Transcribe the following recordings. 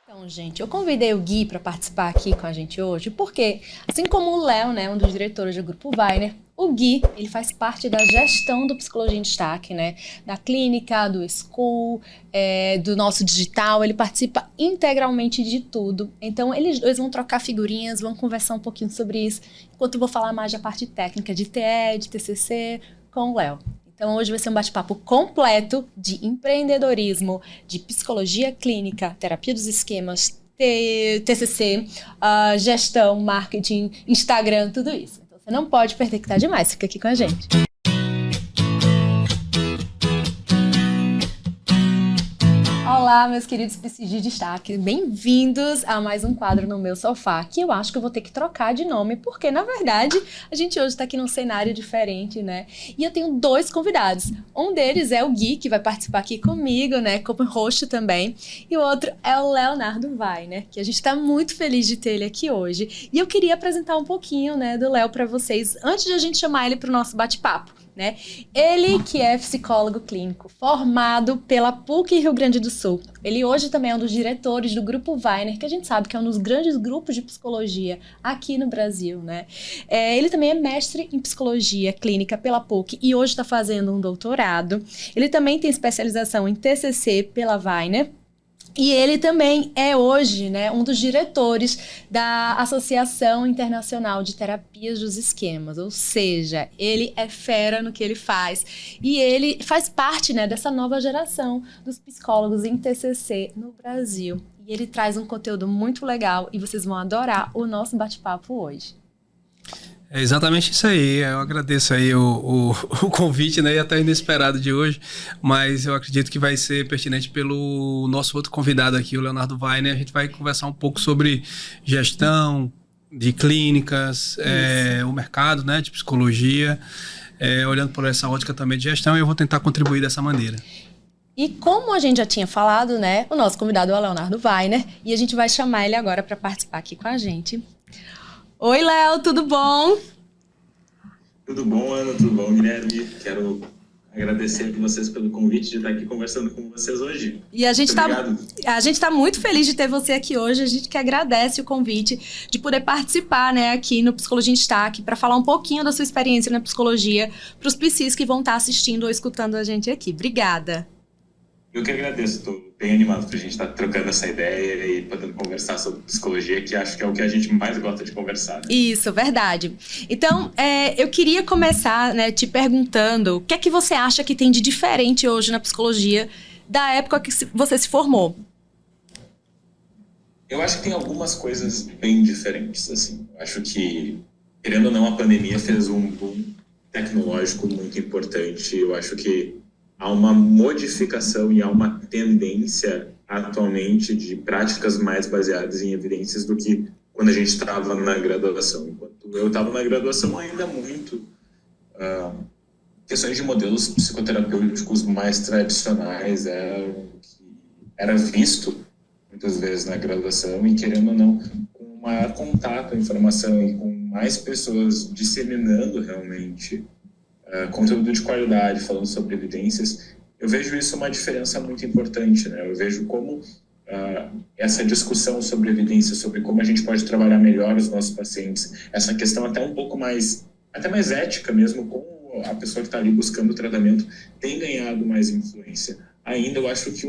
Então, gente, eu convidei o Gui para participar aqui com a gente hoje, porque, assim como o Léo, né, um dos diretores do Grupo Weiner, o Gui, ele faz parte da gestão do Psicologia em Destaque, né, da clínica, do school, do nosso digital, ele participa integralmente de tudo. Então, eles dois vão trocar figurinhas, vão conversar um pouquinho sobre isso, enquanto eu vou falar mais da parte técnica de TE, de TCC, com o Léo. Então, hoje vai ser um bate-papo completo de empreendedorismo, de psicologia clínica, terapia dos esquemas, TCC, gestão, marketing, Instagram, tudo isso. Então, você não pode perder, que tá demais. Fica aqui com a gente. Olá, meus queridos psis de destaque, bem-vindos a mais um quadro no meu sofá, que eu acho que eu vou ter que trocar de nome, porque, na verdade, a gente hoje está aqui num cenário diferente, né? E eu tenho dois convidados. Um deles é o Gui, que vai participar aqui comigo, né, como host também, e o outro é o Leonardo Weiner, que a gente está muito feliz de ter ele aqui hoje. E eu queria apresentar um pouquinho, né, do Léo para vocês, antes de a gente chamar ele para o nosso bate-papo. Né? Ele que é psicólogo clínico, formado pela PUC Rio Grande do Sul. Ele hoje também é um dos diretores do Grupo Weiner, que a gente sabe que é um dos grandes grupos de psicologia aqui no Brasil, né? Ele também é mestre em psicologia clínica pela PUC e hoje está fazendo um doutorado. Ele também tem especialização em TCC pela Weiner. E ele também é hoje, né, um dos diretores da Associação Internacional de Terapias dos Esquemas, ou seja, ele é fera no que ele faz e ele faz parte, né, dessa nova geração dos psicólogos em TCC no Brasil. E ele traz um conteúdo muito legal e vocês vão adorar o nosso bate-papo hoje. É exatamente isso aí, eu agradeço aí o convite, né, e até inesperado de hoje, mas eu acredito que vai ser pertinente pelo nosso outro convidado aqui, o Leonardo Weiner. A gente vai conversar um pouco sobre gestão de clínicas, o mercado, né, de psicologia, olhando por essa ótica também de gestão, e eu vou tentar contribuir dessa maneira. E como a gente já tinha falado, né, o nosso convidado é o Leonardo Weiner, e a gente vai chamar ele agora para participar aqui com a gente. Oi, Léo, tudo bom? Tudo bom, Ana, tudo bom, Guilherme? Quero agradecer a vocês pelo convite de estar aqui conversando com vocês hoje. E a gente tá muito feliz de ter você aqui hoje. A gente que agradece o convite de poder participar, né, aqui no Psicologia em Destaque, para falar um pouquinho da sua experiência na psicologia para os psis que vão estar assistindo ou escutando a gente aqui. Obrigada. Eu que agradeço, estou bem animado para a gente estar trocando essa ideia e podendo conversar sobre psicologia, que acho que é o que a gente mais gosta de conversar. Né? Isso, verdade. Então, eu queria começar, né, te perguntando o que é que você acha que tem de diferente hoje na psicologia da época que você se formou? Eu acho que tem algumas coisas bem diferentes, assim. Eu acho que, querendo ou não, a pandemia fez um boom tecnológico muito importante. Eu acho que há uma modificação e há uma tendência atualmente de práticas mais baseadas em evidências do que quando a gente estava na graduação. Enquanto eu estava na graduação, ainda muito questões de modelos psicoterapêuticos mais tradicionais era visto muitas vezes na graduação, e querendo ou não, com um maior contato à informação e com mais pessoas disseminando realmente conteúdo de qualidade, falando sobre evidências, eu vejo isso uma diferença muito importante, né? Eu vejo como essa discussão sobre evidência, sobre como a gente pode trabalhar melhor os nossos pacientes, essa questão até um pouco mais ética mesmo, com a pessoa que está ali buscando o tratamento, tem ganhado mais influência. Ainda eu acho que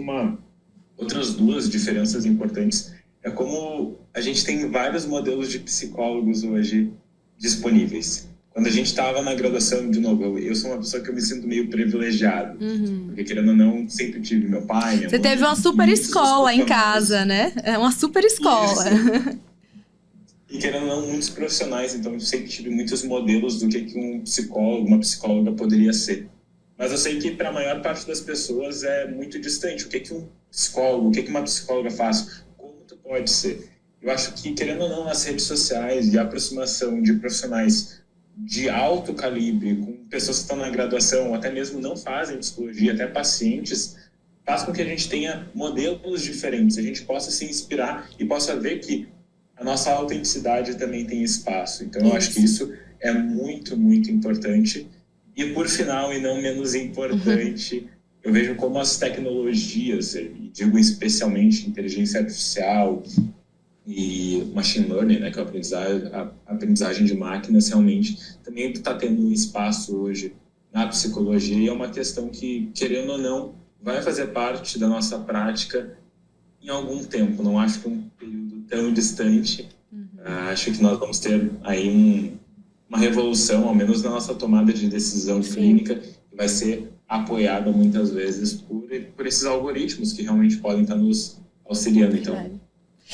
outras duas diferenças importantes é como a gente tem vários modelos de psicólogos hoje disponíveis. Quando a gente estava na graduação, de novo, eu sou uma pessoa que eu me sinto meio privilegiado. Porque, querendo ou não, sempre tive meu pai, minha mãe. Você teve uma super escola em casa, né? É uma super escola. Isso. E, querendo ou não, muitos profissionais. Então, eu sempre tive muitos modelos do que um psicólogo, uma psicóloga poderia ser. Mas eu sei que, para a maior parte das pessoas, é muito distante. O que um psicólogo, o que uma psicóloga faz? Como tu pode ser? Eu acho que, querendo ou não, as redes sociais e a aproximação de profissionais de alto calibre, com pessoas que estão na graduação, ou até mesmo não fazem psicologia, até pacientes, faz com que a gente tenha modelos diferentes, a gente possa se inspirar e possa ver que a nossa autenticidade também tem espaço. Então, eu acho que isso é muito, muito importante. E, por final, e não menos importante, eu vejo como as tecnologias, e digo especialmente inteligência artificial e machine learning, né, que é a aprendizagem de máquinas, realmente também está tendo espaço hoje na psicologia, e é uma questão que, querendo ou não, vai fazer parte da nossa prática em algum tempo. Não acho que um período tão distante. Acho que nós vamos ter aí uma revolução, ao menos na nossa tomada de decisão clínica, que vai ser apoiada muitas vezes por esses algoritmos que realmente podem estar nos auxiliando. Então,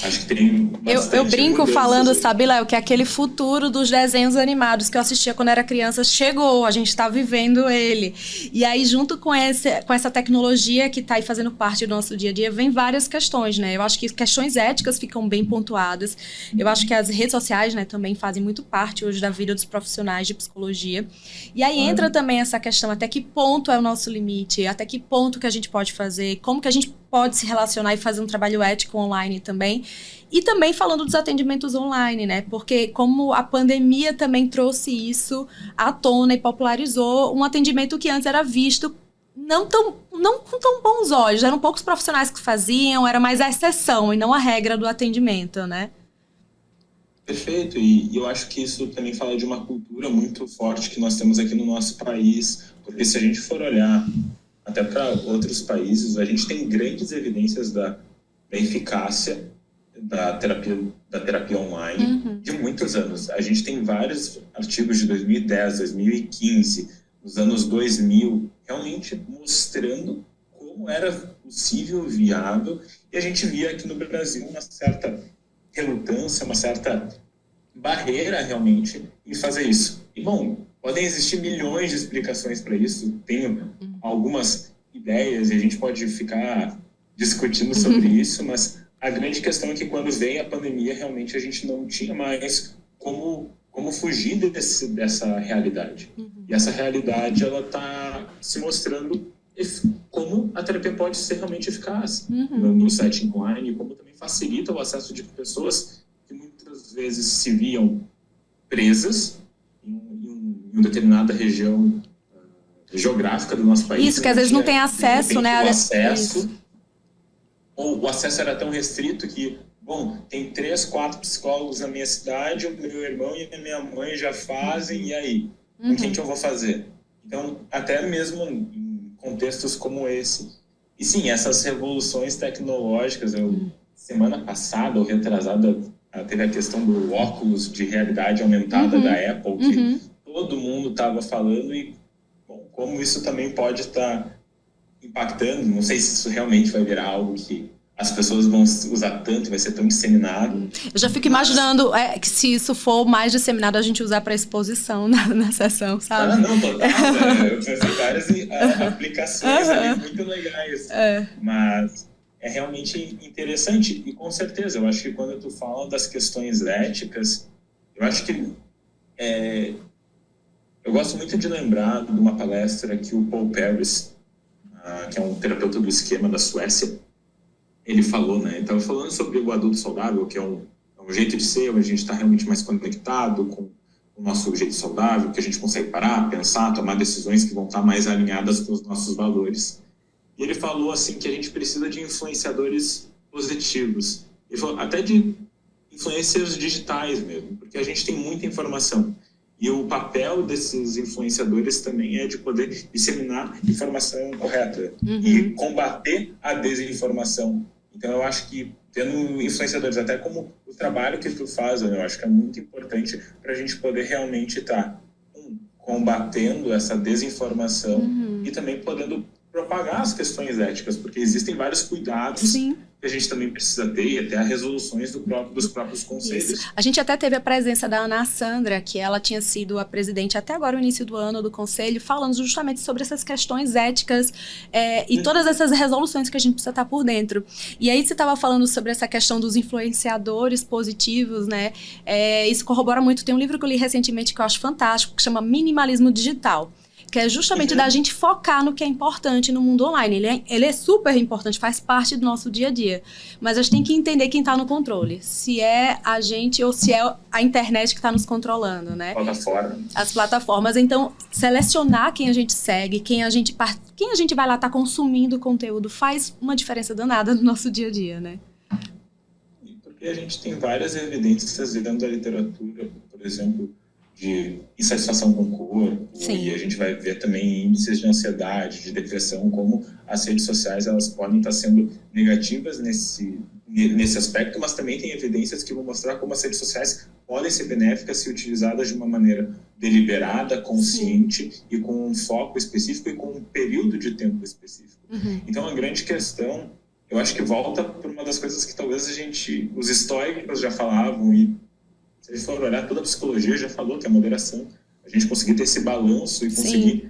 acho que tem bastante eu brinco falando, aí. sabe, Léo, que aquele futuro dos desenhos animados que eu assistia quando era criança chegou, a gente está vivendo ele. E aí, junto com essa tecnologia que está aí fazendo parte do nosso dia a dia, vem várias questões, né? Eu acho que questões éticas ficam bem pontuadas. Eu acho que as redes sociais, né, também fazem muito parte hoje da vida dos profissionais de psicologia. E aí entra também essa questão, até que ponto é o nosso limite, até que ponto que a gente pode fazer, como que a gente pode se relacionar e fazer um trabalho ético online também. E também falando dos atendimentos online, né? Porque como a pandemia também trouxe isso à tona e popularizou um atendimento que antes era visto não com tão bons olhos. Eram poucos profissionais que faziam, era mais a exceção e não a regra do atendimento, né? Perfeito, e eu acho que isso também fala de uma cultura muito forte que nós temos aqui no nosso país, porque se a gente for olhar até para outros países, a gente tem grandes evidências da eficácia da terapia online de muitos anos. A gente tem vários artigos de 2010, 2015, nos anos 2000, realmente mostrando como era possível, viável, e a gente via aqui no Brasil uma certa relutância, uma certa barreira realmente em fazer isso. E, bom, podem existir milhões de explicações para isso, tenho algumas ideias e a gente pode ficar discutindo sobre isso, mas a grande questão é que quando veio a pandemia, realmente a gente não tinha mais como fugir dessa realidade. E essa realidade, ela está se mostrando como a terapia pode ser realmente eficaz no setting online, como também facilita o acesso de pessoas que muitas vezes se viam presas em uma determinada região geográfica do nosso país. Isso, que às vezes não tem acesso, né? Ou o acesso era tão restrito que, bom, tem 3, 4 psicólogos na minha cidade, o meu irmão e a minha mãe já fazem, e aí? Com quem que eu vou fazer? Então, até mesmo em contextos como esse. E sim, essas revoluções tecnológicas, semana passada ou retrasada, teve a questão do óculos de realidade aumentada da Apple, que todo mundo estava falando, e bom, como isso também pode estar impactando, não sei se isso realmente vai virar algo que as pessoas vão usar tanto, vai ser tão disseminado. Eu já fico imaginando que se isso for mais disseminado, a gente usar para exposição na sessão, sabe? Não, total. Eu tenho várias aplicações ali muito legais. Mas é realmente interessante. E com certeza, eu acho que quando tu fala das questões éticas, eu acho que eu gosto muito de lembrar de uma palestra que o Paul Perris, que é um terapeuta do esquema da Suécia, ele falou, né? Então, falando sobre o adulto saudável, que é um jeito de ser, onde a gente está realmente mais conectado com o nosso jeito saudável, que a gente consegue parar, pensar, tomar decisões que vão estar mais alinhadas com os nossos valores. E ele falou, assim, que a gente precisa de influenciadores positivos. Ele falou até de influencers digitais mesmo, porque a gente tem muita informação. E o papel desses influenciadores também é de poder disseminar informação correta e combater a desinformação. Então, eu acho que tendo influenciadores, até como o trabalho que tu faz, eu acho que é muito importante para a gente poder realmente estar combatendo essa desinformação e também podendo propagar as questões éticas, porque existem vários cuidados que a gente também precisa ter, e até as resoluções dos próprios conselhos. Isso. A gente até teve a presença da Ana Sandra, que ela tinha sido a presidente até agora, no início do ano, do conselho, falando justamente sobre essas questões éticas e todas essas resoluções que a gente precisa estar por dentro. E aí você estava falando sobre essa questão dos influenciadores positivos, né? Isso corrobora muito. Tem um livro que eu li recentemente que eu acho fantástico, que chama Minimalismo Digital. que é justamente da gente focar no que é importante no mundo online. Ele é super importante, faz parte do nosso dia a dia. Mas a gente tem que entender quem está no controle. Se é a gente ou se é a internet que está nos controlando, né? As plataformas. Então, selecionar quem a gente segue, quem a gente vai lá estar consumindo conteúdo, faz uma diferença danada no nosso dia a dia, né? Porque a gente tem várias evidências dentro da literatura, por exemplo, de insatisfação com o corpo. Sim. E a gente vai ver também índices de ansiedade, de depressão, como as redes sociais elas podem estar sendo negativas nesse aspecto, mas também tem evidências que vão mostrar como as redes sociais podem ser benéficas se utilizadas de uma maneira deliberada, consciente. Sim. E com um foco específico e com um período de tempo específico. Uhum. Então, a grande questão, eu acho que volta por uma das coisas que talvez os estoicos já falavam, e se a gente for olhar, toda a psicologia já falou que é a moderação, a gente conseguir ter esse balanço e conseguir Sim.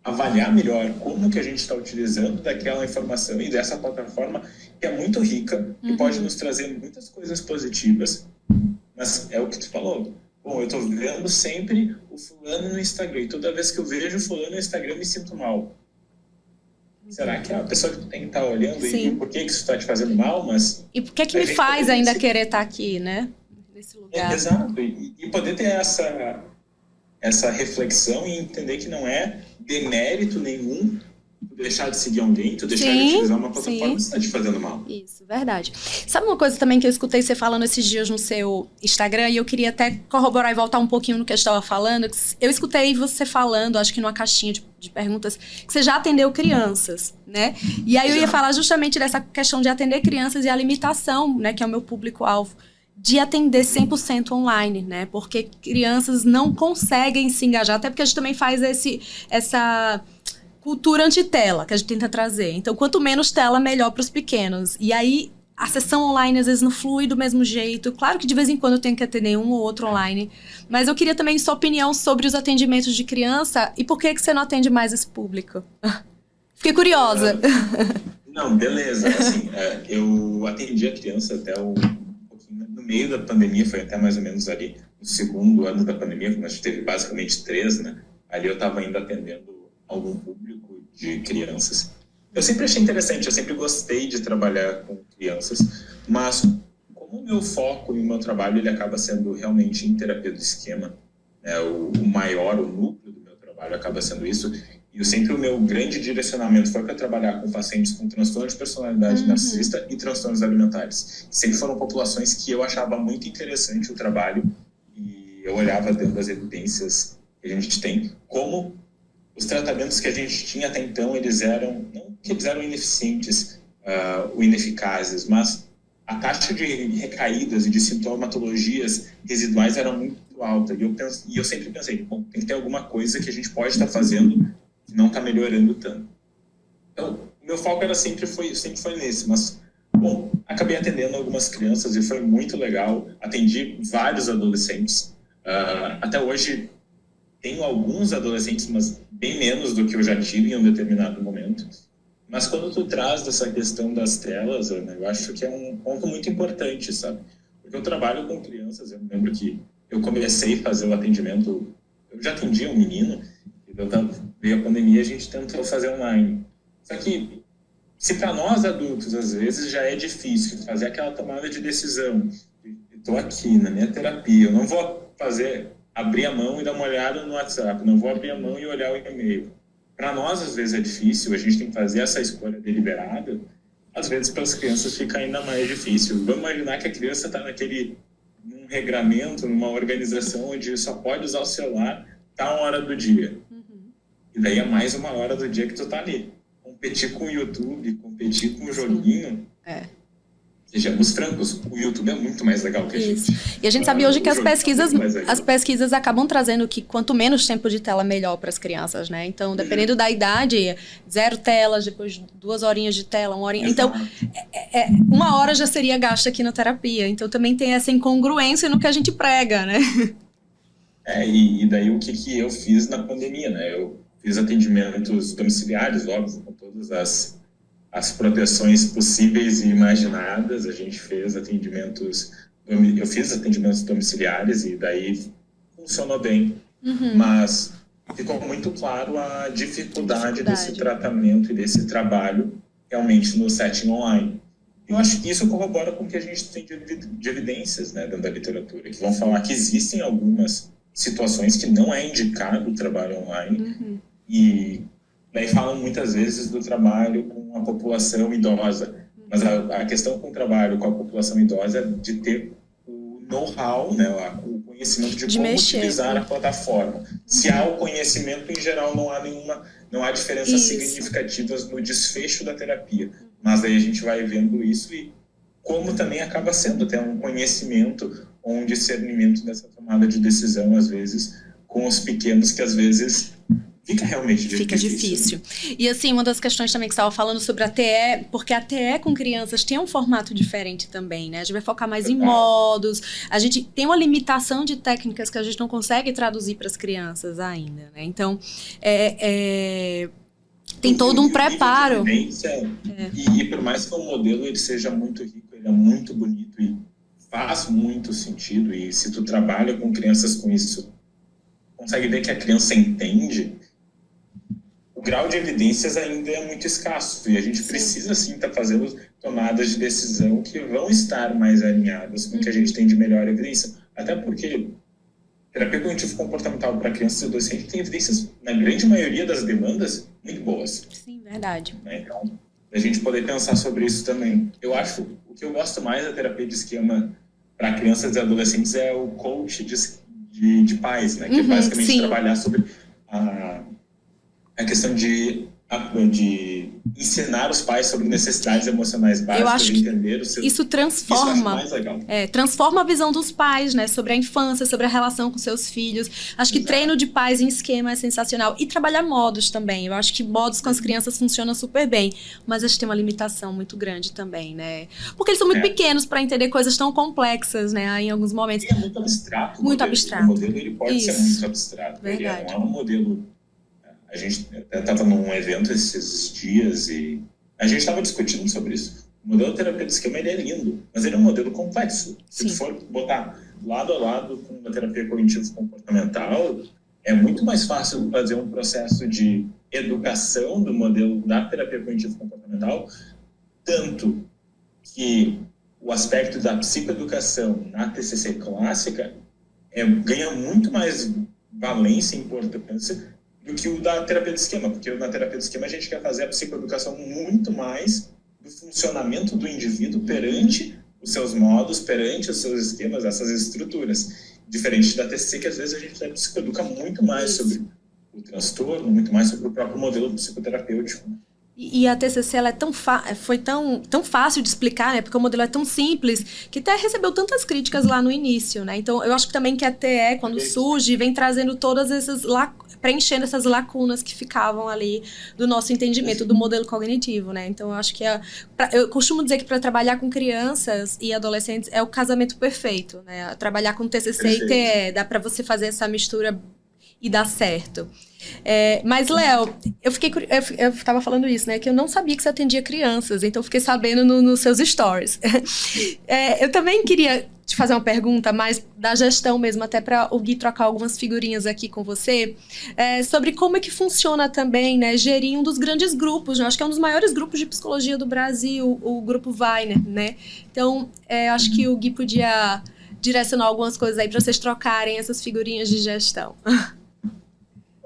avaliar melhor como que a gente está utilizando daquela informação e dessa plataforma que é muito rica, que pode nos trazer muitas coisas positivas, mas é o que tu falou. Bom, eu estou vendo sempre o fulano no Instagram e toda vez que eu vejo o fulano no Instagram eu me sinto mal. Será que é a pessoa que tem que estar olhando e por que isso está te fazendo mal? Mas e por que me faz ainda querer estar aqui, né? Nesse lugar. Exato. E poder ter essa reflexão e entender que não é demérito nenhum tu deixar de seguir alguém, tu deixar de utilizar uma plataforma que está te fazendo mal. Isso, verdade. Sabe uma coisa também que eu escutei você falando esses dias no seu Instagram, e eu queria até corroborar e voltar um pouquinho no que eu estava falando. Eu escutei você falando, acho que numa caixinha de perguntas, que você já atendeu crianças, né? E aí eu ia falar justamente dessa questão de atender crianças e a limitação, né, que é o meu público-alvo, de atender 100% online, né? Porque crianças não conseguem se engajar, até porque a gente também faz essa cultura anti-tela que a gente tenta trazer. Então, quanto menos tela, melhor para os pequenos. E aí, a sessão online às vezes não flui do mesmo jeito. Claro que de vez em quando eu tenho que atender um ou outro online. Mas eu queria também sua opinião sobre os atendimentos de criança e por que você não atende mais esse público. Fiquei curiosa. Não, beleza. Assim, eu atendi a criança até no meio da pandemia, foi até mais ou menos ali no segundo ano da pandemia, quando a gente teve basicamente 3, né? Ali eu estava ainda atendendo algum público de crianças. Eu sempre achei interessante, eu sempre gostei de trabalhar com crianças, mas como o meu foco e o meu trabalho ele acaba sendo realmente em terapia do esquema, né? O núcleo do meu trabalho acaba sendo isso, e sempre o meu grande direcionamento foi para trabalhar com pacientes com transtorno de personalidade narcisista e transtornos alimentares. Sempre foram populações que eu achava muito interessante o trabalho, e eu olhava dentro das evidências que a gente tem, como os tratamentos que a gente tinha até então, eles eram, não que eles eram ineficientes ou ineficazes, mas a taxa de recaídas e de sintomatologias residuais era muito alta. E eu sempre pensei, bom, tem que ter alguma coisa que a gente pode estar fazendo que não está melhorando tanto. Então, o meu foco sempre foi nesse, mas, bom, acabei atendendo algumas crianças e foi muito legal. Atendi vários adolescentes. Até hoje, tenho alguns adolescentes, mas bem menos do que eu já tive em um determinado momento. Mas quando tu traz dessa questão das telas, Ana, eu acho que é um ponto muito importante, sabe? Porque eu trabalho com crianças, eu me lembro que eu comecei a fazer o atendimento, eu já atendia um menino, e veio a pandemia, a gente tentou fazer online. Só que, se para nós adultos, às vezes, já é difícil fazer aquela tomada de decisão, estou aqui na minha terapia, eu não vou abrir a mão e dar uma olhada no WhatsApp, não vou abrir a mão e olhar o e-mail. Para nós, às vezes, é difícil, a gente tem que fazer essa escolha deliberada, às vezes, para as crianças fica ainda mais difícil. Vamos imaginar que a criança está num regramento, numa organização onde só pode usar o celular tal hora do dia. E daí é mais uma hora do dia que tu tá ali. Competir com o YouTube, competir com o joguinho... Sejamos francos, o YouTube é muito mais legal que a gente. E a gente sabe hoje que as pesquisas acabam trazendo que quanto menos tempo de tela, melhor para as crianças, né? Então, dependendo da idade, 0 telas, depois 2 horinhas de tela, 1 horinha. Então, 1 hora já seria gasta aqui na terapia. Então, também tem essa incongruência no que a gente prega, né? E daí o que eu fiz na pandemia, né? Eu fiz atendimentos domiciliares, óbvio, com todas as proteções possíveis e imaginadas. A gente fez eu fiz atendimentos domiciliares e daí funcionou bem. Mas ficou muito claro a dificuldade desse tratamento e desse trabalho realmente no setting online. Eu acho que isso corrobora com o que a gente tem de evidências, né, dentro da literatura, que vão falar que existem algumas situações que não é indicado o trabalho online, e daí falam muitas vezes do trabalho com a população idosa. Mas a questão com o trabalho com a população idosa é de ter o know-how, né, o conhecimento de como utilizar a plataforma. Se há o conhecimento, em geral, não há diferenças significativas no desfecho da terapia. Mas aí a gente vai vendo isso e como também acaba sendo ter um conhecimento ou um discernimento dessa tomada de decisão, às vezes, com os pequenos, que às vezes fica realmente difícil. Fica difícil. E assim, uma das questões também que você estava falando sobre a TE, porque a TE com crianças tem um formato diferente também, né? A gente vai focar mais em modos, a gente tem uma limitação de técnicas que a gente não consegue traduzir para as crianças ainda, né? Então, tem todo um preparo. E por mais que o modelo ele seja muito rico, ele é muito bonito e faz muito sentido, e se tu trabalha com crianças com isso, consegue ver que a criança entende, o grau de evidências ainda é muito escasso, e a gente precisa sim estar fazendo tomadas de decisão que vão estar mais alinhadas com o que a gente tem de melhor evidência. Até porque terapia cognitivo-comportamental para crianças e adolescentes tem evidências, na grande maioria das demandas, muito boas. Sim, verdade. Então, a gente poder pensar sobre isso também. Eu acho, o que eu gosto mais da terapia de esquema para crianças e adolescentes é o coach de pais, né? Que é basicamente trabalhar sobre a questão de ensinar os pais sobre necessidades emocionais básicas. Eu acho que entender isso transforma. Isso eu acho mais legal. Transforma a visão dos pais, né? Sobre a infância, sobre a relação com seus filhos. Acho que treino de pais em esquema é sensacional. E trabalhar modos também. Eu acho que modos com as crianças funcionam super bem. Mas acho que tem uma limitação muito grande também, né? Porque eles são muito pequenos para entender coisas tão complexas, né? Em alguns momentos. E é muito abstrato. Muito abstrato. O modelo ele pode ser muito abstrato. Verdade. Ele não é um modelo. A gente estava num evento esses dias e a gente estava discutindo sobre isso. O modelo terapia de esquema ele é lindo, mas ele é um modelo complexo. Se tu for botar lado a lado com a terapia cognitivo-comportamental, é muito mais fácil fazer um processo de educação do modelo da terapia cognitivo-comportamental, tanto que o aspecto da psicoeducação na TCC clássica ganha muito mais valência e importância do que o da terapia de esquema, porque na terapia de esquema a gente quer fazer a psicoeducação muito mais do funcionamento do indivíduo perante os seus modos, perante os seus esquemas, essas estruturas. Diferente da TCC, que às vezes a gente psicoeduca muito mais sobre o transtorno, muito mais sobre o próprio modelo psicoterapêutico. E a TCC ela foi tão fácil de explicar, né? Porque o modelo é tão simples que até recebeu tantas críticas lá no início, né? Então, eu acho que também que a TE, quando surge, vem trazendo todas essas preenchendo essas lacunas que ficavam ali do nosso entendimento do modelo cognitivo, né? Então, eu acho que eu costumo dizer que para trabalhar com crianças e adolescentes é o casamento perfeito, né? Trabalhar com TCC e TE, dá para você fazer essa mistura e dar certo. Mas, Léo, eu estava falando isso, né? Que eu não sabia que você atendia crianças, então eu fiquei sabendo nos seus stories. Eu também queria te fazer uma pergunta mais da gestão mesmo, até para o Gui trocar algumas figurinhas aqui com você, sobre como é que funciona também, né? Gerir um dos grandes grupos, né? Acho que é um dos maiores grupos de psicologia do Brasil, o Grupo Weiner, né? Então, acho que o Gui podia direcionar algumas coisas aí para vocês trocarem essas figurinhas de gestão.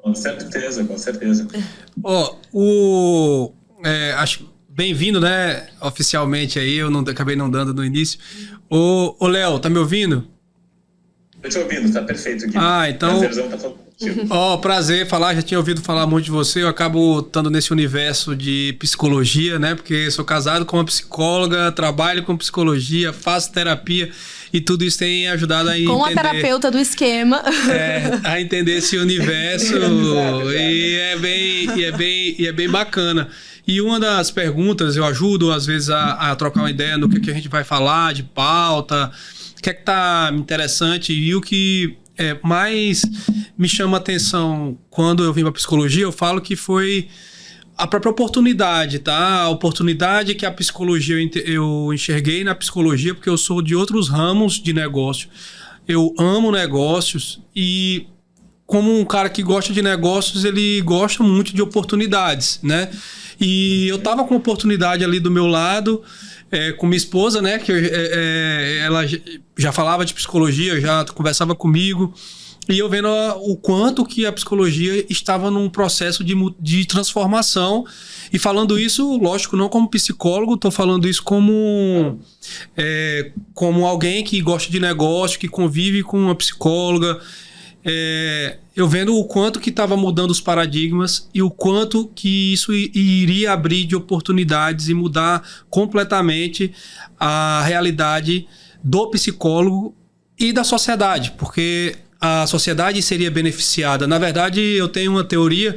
Com certeza, com certeza. Acho bem-vindo, né, oficialmente aí, eu acabei não dando no início. Ô, Léo, tá me ouvindo? Tô te ouvindo, tá perfeito, Gui. Então... Prazerzão tá falando contigo. Prazer falar, já tinha ouvido falar muito de você, eu acabo estando nesse universo de psicologia, né, porque sou casado com uma psicóloga, trabalho com psicologia, faço terapia, e tudo isso tem ajudado a entender... Com a terapeuta do esquema. A entender esse universo, e é bem bacana. E uma das perguntas, eu ajudo às vezes a trocar uma ideia no que a gente vai falar, de pauta, o que é que tá interessante, e o que mais me chama a atenção quando eu vim para psicologia, eu falo que foi a própria oportunidade, tá? A oportunidade que a psicologia, eu enxerguei na psicologia, porque eu sou de outros ramos de negócio. Eu amo negócios e como um cara que gosta de negócios, ele gosta muito de oportunidades, né? E eu tava com oportunidade ali do meu lado, com minha esposa, né? Que ela já falava de psicologia, já conversava comigo. E eu vendo o quanto que a psicologia estava num processo de transformação. E falando isso, lógico, não como psicólogo, estou falando isso como alguém que gosta de negócio, que convive com uma psicóloga. Eu vendo o quanto que estava mudando os paradigmas e o quanto que isso iria abrir de oportunidades e mudar completamente a realidade do psicólogo e da sociedade, porque a sociedade seria beneficiada. Na verdade, eu tenho uma teoria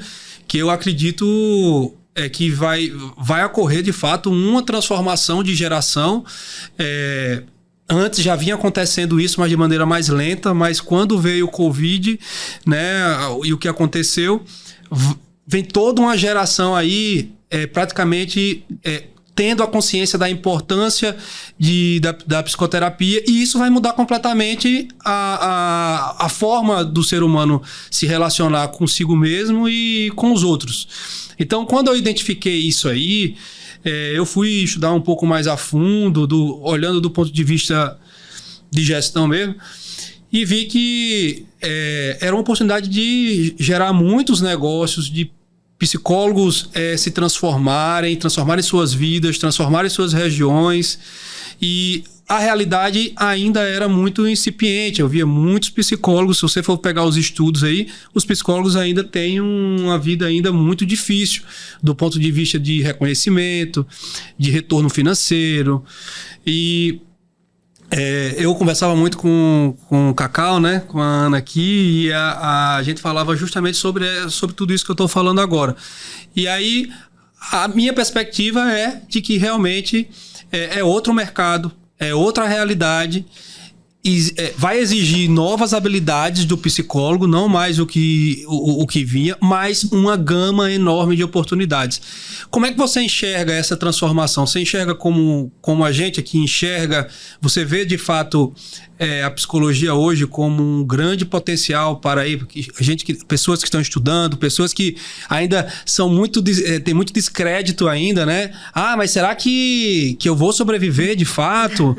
que eu acredito que vai ocorrer, de fato, uma transformação de geração. Antes já vinha acontecendo isso, mas de maneira mais lenta, mas quando veio o Covid, né, e o que aconteceu, vem toda uma geração aí praticamente tendo a consciência da importância da psicoterapia, e isso vai mudar completamente a forma do ser humano se relacionar consigo mesmo e com os outros. Então, quando eu identifiquei isso aí, eu fui estudar um pouco mais a fundo, olhando do ponto de vista de gestão mesmo, e vi que era uma oportunidade de gerar muitos negócios, de psicólogos se transformarem suas vidas, transformarem suas regiões, e a realidade ainda era muito incipiente. Eu via muitos psicólogos, se você for pegar os estudos aí, os psicólogos ainda têm uma vida ainda muito difícil, do ponto de vista de reconhecimento, de retorno financeiro. E eu conversava muito com o Cacau, né, com a Ana aqui, e a gente falava justamente sobre tudo isso que eu estou falando agora. E aí, a minha perspectiva é de que realmente é outro mercado, é outra realidade, e vai exigir novas habilidades do psicólogo, não mais o que vinha, mas uma gama enorme de oportunidades. Como é que você enxerga essa transformação? Você enxerga como a gente aqui enxerga? Você vê de fato a psicologia hoje como um grande potencial para pessoas que estão estudando, pessoas que ainda são tem muito descrédito ainda, né? Mas será que eu vou sobreviver de fato?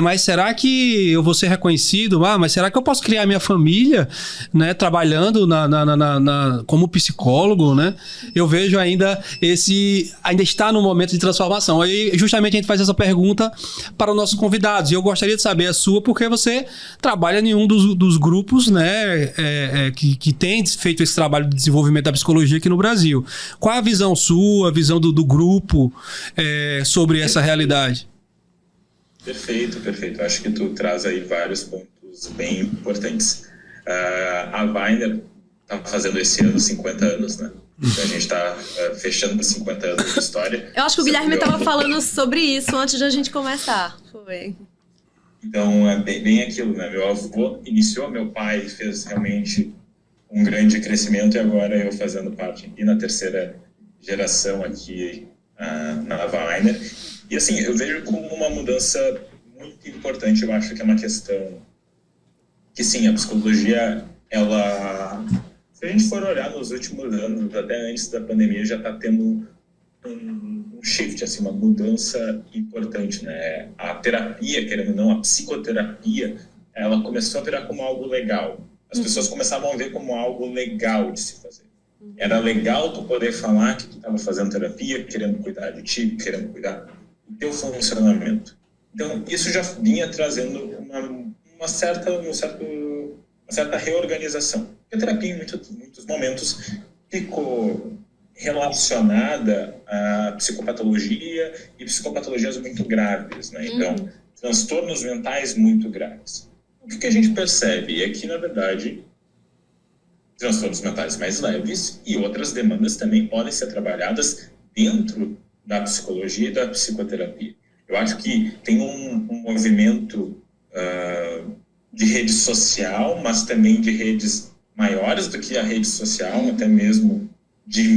Mas será que eu vou ser reconhecido? Mas será que eu posso criar minha família, né, trabalhando como psicólogo, né? Eu vejo ainda está no momento de transformação. Aí justamente a gente faz essa pergunta para os nossos convidados, e eu gostaria de saber a sua, porque você trabalha em um dos grupos, né, que tem feito esse trabalho de desenvolvimento da psicologia aqui no Brasil. Qual a visão sua, a visão do grupo sobre essa realidade? Perfeito. Acho que tu traz aí vários pontos bem importantes. A Weiner está fazendo esse ano 50 anos, né? Então a gente está fechando 50 anos de história. Eu acho que o Guilherme estava falando sobre isso antes de a gente começar. Foi. Então é bem aquilo, né? Meu avô iniciou, meu pai fez realmente um grande crescimento, e agora eu fazendo parte aqui na terceira geração aqui na Weiner. E assim, eu vejo como uma mudança muito importante. Eu acho que é uma questão que, sim, a psicologia, ela, se a gente for olhar nos últimos anos, até antes da pandemia, já está tendo um shift, assim, uma mudança importante, né? A terapia, querendo ou não, a psicoterapia, ela começou a virar como algo legal. As pessoas começavam a ver como algo legal de se fazer. Era legal tu poder falar que tu estava fazendo terapia, querendo cuidar de ti, querendo cuidar do teu funcionamento. Então, isso já vinha trazendo uma certa reorganização. A terapia, em muitos momentos, ficou relacionada a psicopatologia e psicopatologias muito graves, né? Então, transtornos mentais muito graves. O que a gente percebe é que, na verdade, transtornos mentais mais leves e outras demandas também podem ser trabalhadas dentro da psicologia e da psicoterapia. Eu acho que tem um movimento de rede social, mas também de redes maiores do que a rede social, até mesmo de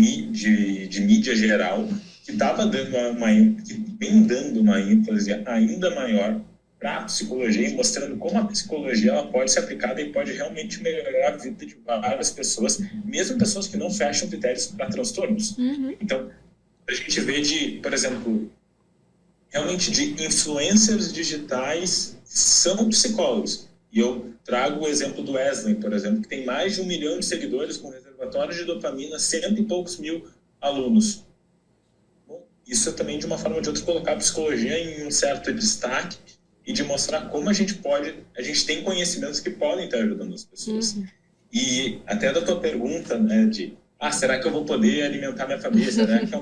mídia geral, que vem dando uma ênfase ainda maior para a psicologia e mostrando como a psicologia ela pode ser aplicada e pode realmente melhorar a vida de várias pessoas, mesmo pessoas que não fecham critérios para transtornos. Então, a gente vê por exemplo, realmente de influencers digitais que são psicólogos. E eu trago o exemplo do Wesley, por exemplo, que tem mais de 1 milhão de seguidores com reservatório de dopamina, 100 e poucos mil alunos. Bom, isso é também de uma forma ou de outra colocar a psicologia em um certo destaque e de mostrar como a gente tem conhecimentos que podem estar ajudando as pessoas. E até da tua pergunta, né, será que eu vou poder alimentar minha família? Será que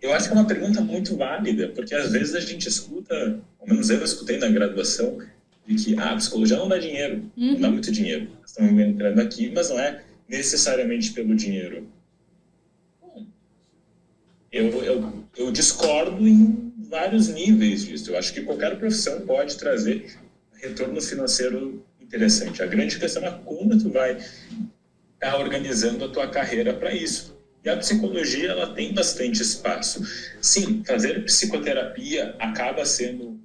eu acho que é uma pergunta muito válida, porque às vezes a gente escuta, ao menos eu escutei na graduação, de que a psicologia não dá dinheiro, não dá muito dinheiro. Nós estamos entrando aqui, mas não é necessariamente pelo dinheiro. Eu discordo em vários níveis disso. Eu acho que qualquer profissão pode trazer retorno financeiro interessante. A grande questão é como tu vai estar organizando a tua carreira para isso. E a psicologia, ela tem bastante espaço. Sim, fazer psicoterapia acaba sendo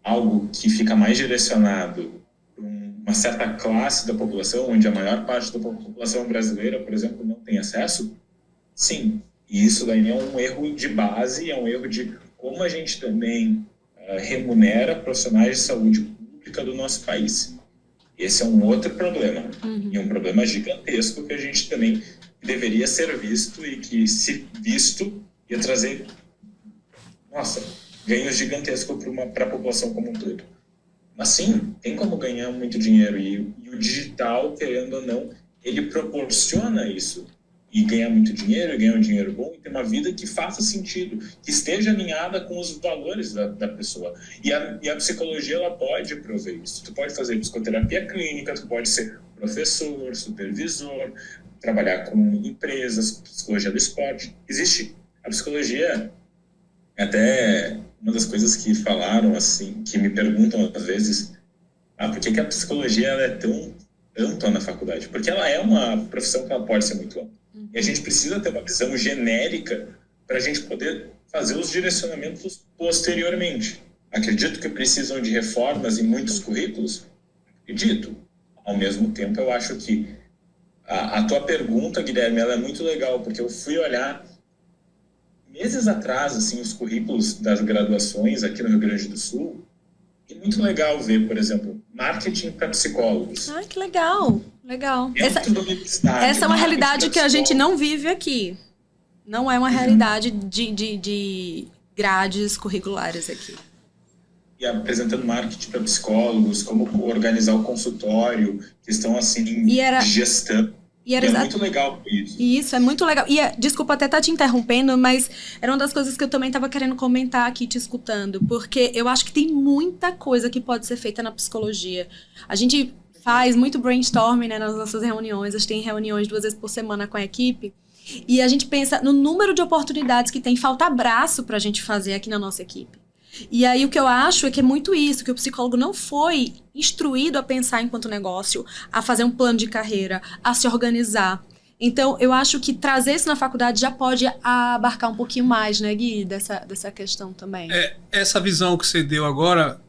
algo que fica mais direcionado para uma certa classe da população, onde a maior parte da população brasileira, por exemplo, não tem acesso. Sim, e isso daí é um erro de base, é um erro de como a gente também remunera profissionais de saúde pública do nosso país. Esse é um outro problema, e um problema gigantesco que a gente também deveria ser visto e que, se visto, ia trazer, ganhos gigantescos para a população como um todo. Mas sim, tem como ganhar muito dinheiro, e o digital, querendo ou não, ele proporciona isso. E ganhar muito dinheiro, e ganhar um dinheiro bom, e ter uma vida que faça sentido, que esteja alinhada com os valores da pessoa. E a psicologia, ela pode prover isso. Tu pode fazer psicoterapia clínica, tu pode ser professor, supervisor, trabalhar com empresas, psicologia do esporte. Existe a psicologia, até uma das coisas que falaram, assim, que me perguntam às vezes, por que a psicologia ela é tão ampla na faculdade? Porque ela é uma profissão que ela pode ser muito ampla. E a gente precisa ter uma visão genérica para a gente poder fazer os direcionamentos posteriormente. Acredito que precisam de reformas em muitos currículos? Acredito. Ao mesmo tempo, eu acho que a tua pergunta, Guilherme, ela é muito legal, porque eu fui olhar meses atrás, assim, os currículos das graduações aqui no Rio Grande do Sul, e muito legal ver, por exemplo, marketing para psicólogos. Ai, que legal, legal. Essa é uma realidade que a gente não vive aqui. Não é uma realidade de grades curriculares aqui. E apresentando marketing para psicólogos, como organizar o consultório, questão assim de gestão. E é muito legal isso. Isso, é muito legal. E desculpa até estar te interrompendo, mas era uma das coisas que eu também estava querendo comentar aqui te escutando, porque eu acho que tem muita coisa que pode ser feita na psicologia. A gente faz muito brainstorming, né, nas nossas reuniões, a gente tem reuniões 2 vezes por semana com a equipe, e a gente pensa no número de oportunidades que tem, falta abraço pra gente fazer aqui na nossa equipe. E aí o que eu acho é que é muito isso, que o psicólogo não foi instruído a pensar enquanto negócio, a fazer um plano de carreira, a se organizar. Então, eu acho que trazer isso na faculdade já pode abarcar um pouquinho mais, né, Gui, dessa questão também. Essa visão que você deu agora,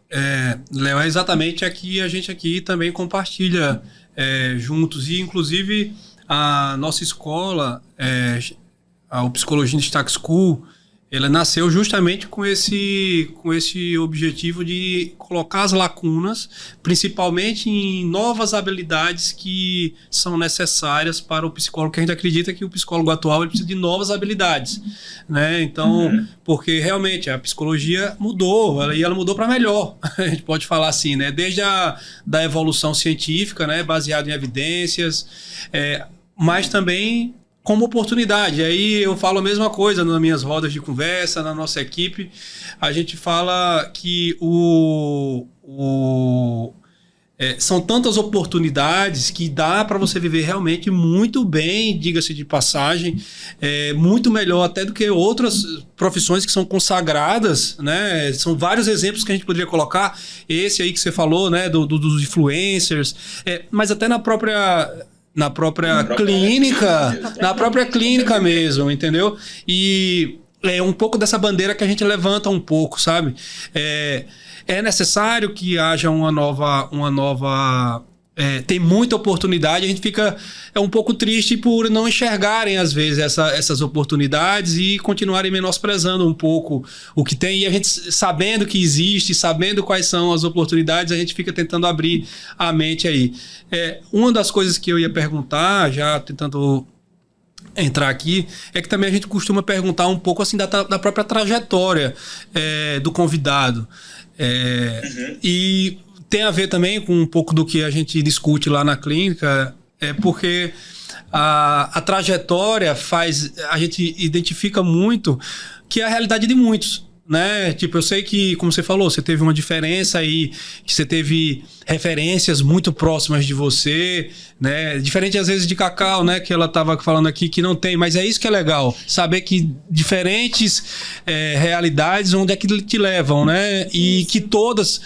Léo, é exatamente a que a gente aqui também compartilha juntos. E, inclusive, a nossa escola, a Psicologia in Destaque School, ela nasceu justamente com esse objetivo de colocar as lacunas, principalmente em novas habilidades que são necessárias para o psicólogo, que a gente acredita que o psicólogo atual ele precisa de novas habilidades, né? Então, porque realmente a psicologia mudou, e ela mudou para melhor, a gente pode falar assim, né? Desde da evolução científica, né? Baseada em evidências, mas também como oportunidade. Aí eu falo a mesma coisa nas minhas rodas de conversa, na nossa equipe. A gente fala que são tantas oportunidades que dá para você viver realmente muito bem, diga-se de passagem, muito melhor até do que outras profissões que são consagradas, né? São vários exemplos que a gente poderia colocar. Esse aí que você falou, né? dos influencers, mas até na própria clínica, na própria clínica mesmo, entendeu? E é um pouco dessa bandeira que a gente levanta um pouco, sabe? É necessário que haja uma nova tem muita oportunidade, a gente fica um pouco triste por não enxergarem, às vezes, essas oportunidades e continuarem menosprezando um pouco o que tem. E a gente, sabendo que existe, sabendo quais são as oportunidades, a gente fica tentando abrir a mente aí. Uma das coisas que eu ia perguntar, já tentando entrar aqui, é que também a gente costuma perguntar um pouco assim da própria trajetória do convidado. E tem a ver também com um pouco do que a gente discute lá na clínica, porque a trajetória a gente identifica muito que é a realidade de muitos, né? Tipo, eu sei que, como você falou, você teve uma diferença aí, que você teve referências muito próximas de você, né? Diferente às vezes de Cacau, né? Que ela estava falando aqui que não tem, mas é isso que é legal, saber que diferentes realidades, onde é que te levam, né? E que todas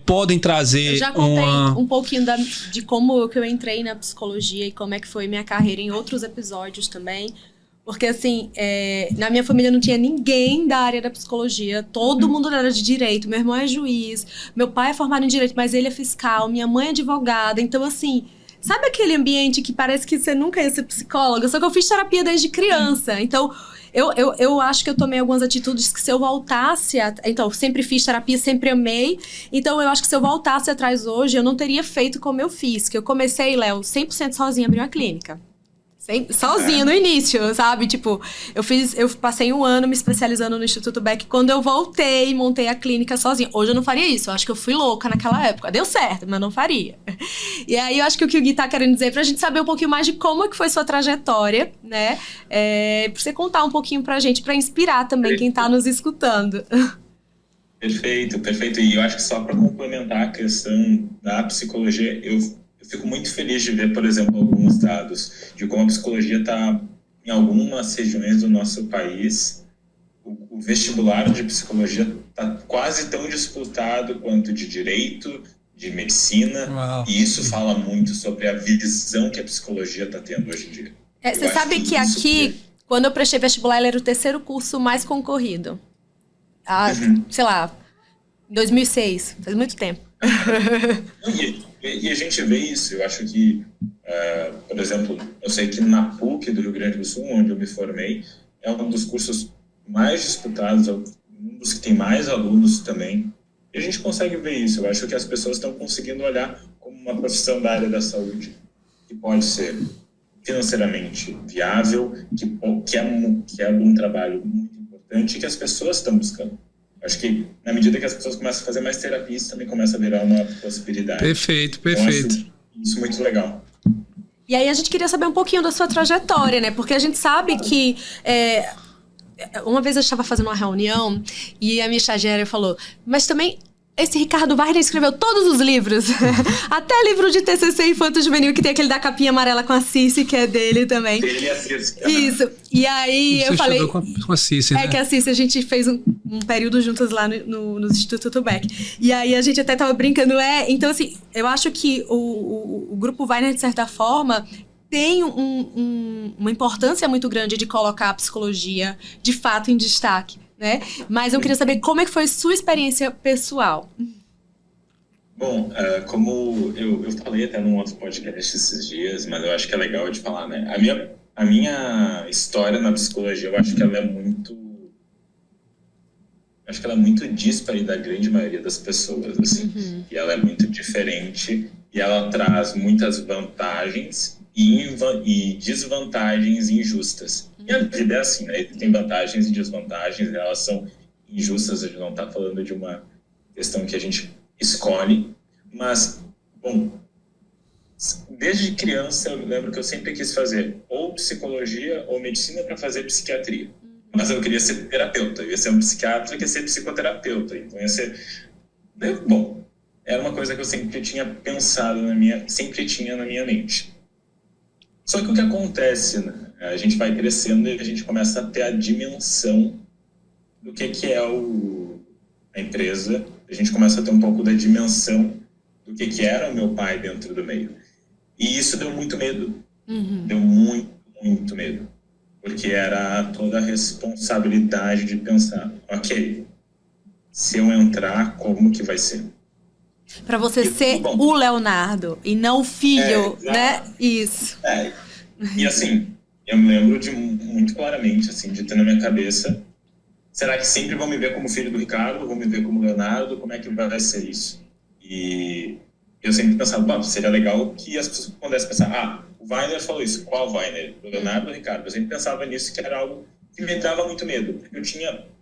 podem trazer. Eu já contei um pouquinho de como que eu entrei na psicologia e como é que foi minha carreira em outros episódios também. Porque, assim, na minha família não tinha ninguém da área da psicologia. Todo mundo era de direito. Meu irmão é juiz. Meu pai é formado em direito, mas ele é fiscal. Minha mãe é advogada. Então, assim, sabe aquele ambiente que parece que você nunca ia ser psicóloga? Só que eu fiz terapia desde criança. Então, eu acho que eu tomei algumas atitudes que se eu voltasse... Então, sempre fiz terapia, sempre amei. Então, eu acho que se eu voltasse atrás hoje, eu não teria feito como eu fiz. Que eu comecei, Léo, 100% sozinha a abrir uma clínica. Sozinha no início, sabe? Tipo, eu passei 1 ano me especializando no Instituto Beck. Quando eu voltei, montei a clínica sozinha. Hoje eu não faria isso. Eu acho que eu fui louca naquela época. Deu certo, mas não faria. E aí, eu acho que o Gui tá querendo dizer pra gente saber um pouquinho mais de como é que foi sua trajetória, né? Pra você contar um pouquinho pra gente, pra inspirar também quem tá nos escutando. Perfeito, perfeito. E eu acho que só para complementar a questão da psicologia, eu fico muito feliz de ver, por exemplo, alguns dados de como a psicologia está em algumas regiões do nosso país. O vestibular de psicologia está quase tão disputado quanto de direito, de medicina. Uau. E isso fala muito sobre a visão que a psicologia está tendo hoje em dia. Você sabe que aqui, quando eu prestei vestibular, ele era o 3º curso mais concorrido. Sei lá, em 2006, faz muito tempo. E a gente vê isso. Eu acho que, por exemplo, eu sei que na PUC do Rio Grande do Sul, onde eu me formei, é um dos cursos mais disputados, um dos que tem mais alunos também. E a gente consegue ver isso. Eu acho que as pessoas estão conseguindo olhar como uma profissão da área da saúde, que pode ser financeiramente viável, que é um trabalho muito importante e que as pessoas estão buscando. Acho que, na medida que as pessoas começam a fazer mais terapia, isso também começa a virar uma possibilidade. Perfeito. Então, acho isso muito legal. E aí, a gente queria saber um pouquinho da sua trajetória, né? Porque a gente sabe que... uma vez eu estava fazendo uma reunião e a minha estagiária falou, mas também... Esse Ricardo Wagner escreveu todos os livros. Até livro de TCC infanto-juvenil, que tem aquele da capinha amarela com a Cici, que é dele também. Ele e a Cici. Isso. E aí eu falei... com a Cici, né? Que a Cici, a gente fez um período juntas lá no Instituto Beck. E aí a gente até tava brincando. Então, assim, eu acho que o Grupo Wagner, de certa forma... tem uma importância muito grande de colocar a psicologia, de fato, em destaque. Né? Mas eu queria saber como é que foi sua experiência pessoal. Bom, como eu falei até num outro podcast esses dias, mas eu acho que é legal de falar, né? A minha história na psicologia, eu acho que ela é muito díspare da grande maioria das pessoas, assim. E ela é muito diferente e ela traz muitas vantagens e desvantagens injustas. E a vida é assim, né? Tem vantagens e desvantagens, elas são injustas, a gente não está falando de uma questão que a gente escolhe, mas, bom, desde criança eu lembro que eu sempre quis fazer ou psicologia ou medicina para fazer psiquiatria, mas eu queria ser terapeuta, eu ia ser um psiquiatra, eu ia ser psicoterapeuta, então ia ser... Bom, era uma coisa que eu sempre tinha pensado sempre tinha na minha mente. Só que o que acontece, né? A gente vai crescendo e a gente começa a ter a dimensão do que é a empresa. A gente começa a ter um pouco da dimensão do que era o meu pai dentro do meio. E isso deu muito medo. Deu muito, muito medo. porque era toda a responsabilidade de pensar, ok, se eu entrar, como que vai ser? Para você ser o Leonardo e não o filho, né? Isso. E assim, eu me lembro muito claramente, assim, de ter na minha cabeça, será que sempre vão me ver como filho do Ricardo, vão me ver como Leonardo, como é que vai ser isso? E eu sempre pensava, bom, seria legal que as pessoas pudessem pensar, o Weiner falou isso, qual Weiner? O Leonardo ou o Ricardo? Eu sempre pensava nisso, que era algo que me dava muito medo, porque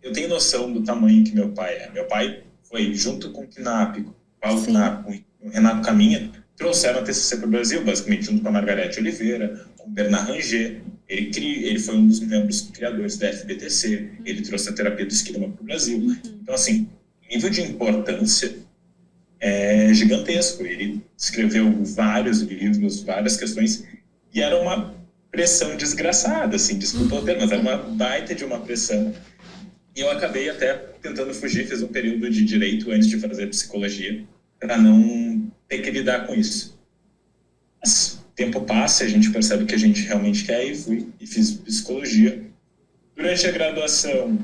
eu tenho noção do tamanho que meu pai é. Meu pai foi, junto com o Knapp, com o Renato Caminha, trouxeram a TCC para o Brasil, basicamente, junto com a Margarete Oliveira, com o Bernard Ranger. Ele foi um dos membros criadores da FBTC, ele trouxe a terapia do esquema para o Brasil. Então, assim, o nível de importância é gigantesco. Ele escreveu vários livros, várias questões, e era uma pressão desgraçada, assim, desculpa o termo, mas era uma baita de uma pressão. E eu acabei até tentando fugir, fiz um período de direito antes de fazer psicologia, para não ter que lidar com isso. Mas o tempo passa, a gente percebe o que a gente realmente quer, e fui e fiz psicologia. Durante a graduação,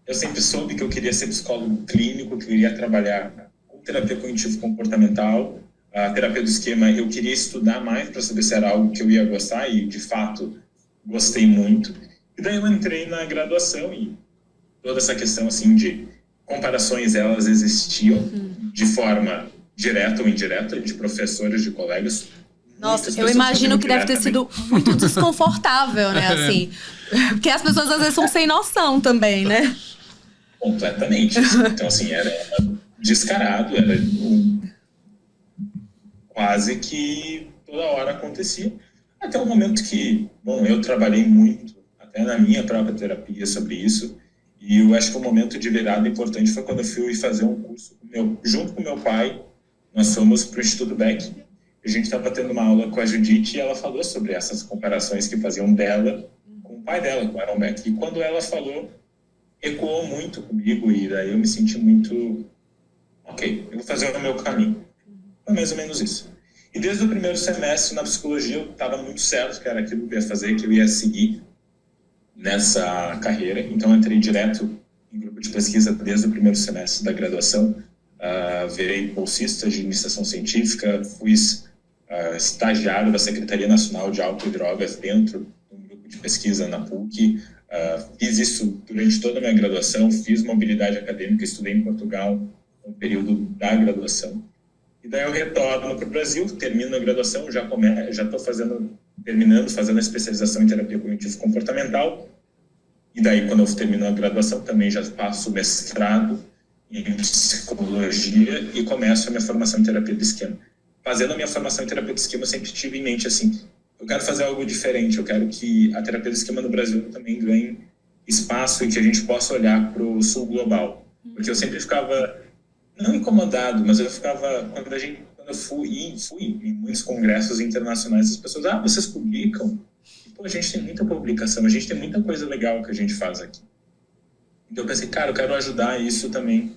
eu sempre soube que eu queria ser psicólogo clínico, que eu queria trabalhar com terapia cognitivo-comportamental. A terapia do esquema, eu queria estudar mais para saber se era algo que eu ia gostar, e de fato gostei muito. E daí eu entrei na graduação, e toda essa questão assim de comparações, elas existiam de forma direta ou indireta, de professores, de colegas. Nossa, eu imagino que deve ter sido muito desconfortável, né, assim, porque as pessoas às vezes são sem noção também, né? Completamente. Então, assim, era descarado, era quase que toda hora acontecia. Até o momento que, bom, eu trabalhei muito, até na minha própria terapia sobre isso, e eu acho que o momento de virada importante foi quando eu fui fazer um curso junto com meu pai. Nós fomos para o Instituto Beck. A gente estava tendo uma aula com a Judite e ela falou sobre essas comparações que faziam dela com o pai dela, com o Aaron Beck. E quando ela falou, ecoou muito comigo, e daí eu me senti muito, ok, eu vou fazer o meu caminho. Foi mais ou menos isso. E desde o primeiro semestre na psicologia eu estava muito certo que era aquilo que eu ia fazer, que eu ia seguir nessa carreira. Então eu entrei direto em grupo de pesquisa desde o primeiro semestre da graduação. Virei bolsista de iniciação científica, fui estagiário da Secretaria Nacional de Álcool e Drogas dentro de um grupo de pesquisa na PUC. Fiz isso durante toda a minha graduação, fiz mobilidade acadêmica, estudei em Portugal no período da graduação. E daí eu retorno para o Brasil, termino a graduação, já estou terminando fazendo a especialização em terapia cognitivo-comportamental. E daí, quando eu termino a graduação, também já faço o mestrado em psicologia e começo a minha formação em terapia do esquema. Fazendo a minha formação em terapia do esquema, eu sempre tive em mente assim, eu quero fazer algo diferente, eu quero que a terapia do esquema no Brasil também ganhe espaço e que a gente possa olhar para o sul global. Porque eu sempre ficava, não incomodado, mas eu ficava, quando eu fui em muitos congressos internacionais, as pessoas, vocês publicam? E, pô, a gente tem muita publicação, a gente tem muita coisa legal que a gente faz aqui. Então eu pensei, cara, eu quero ajudar isso também.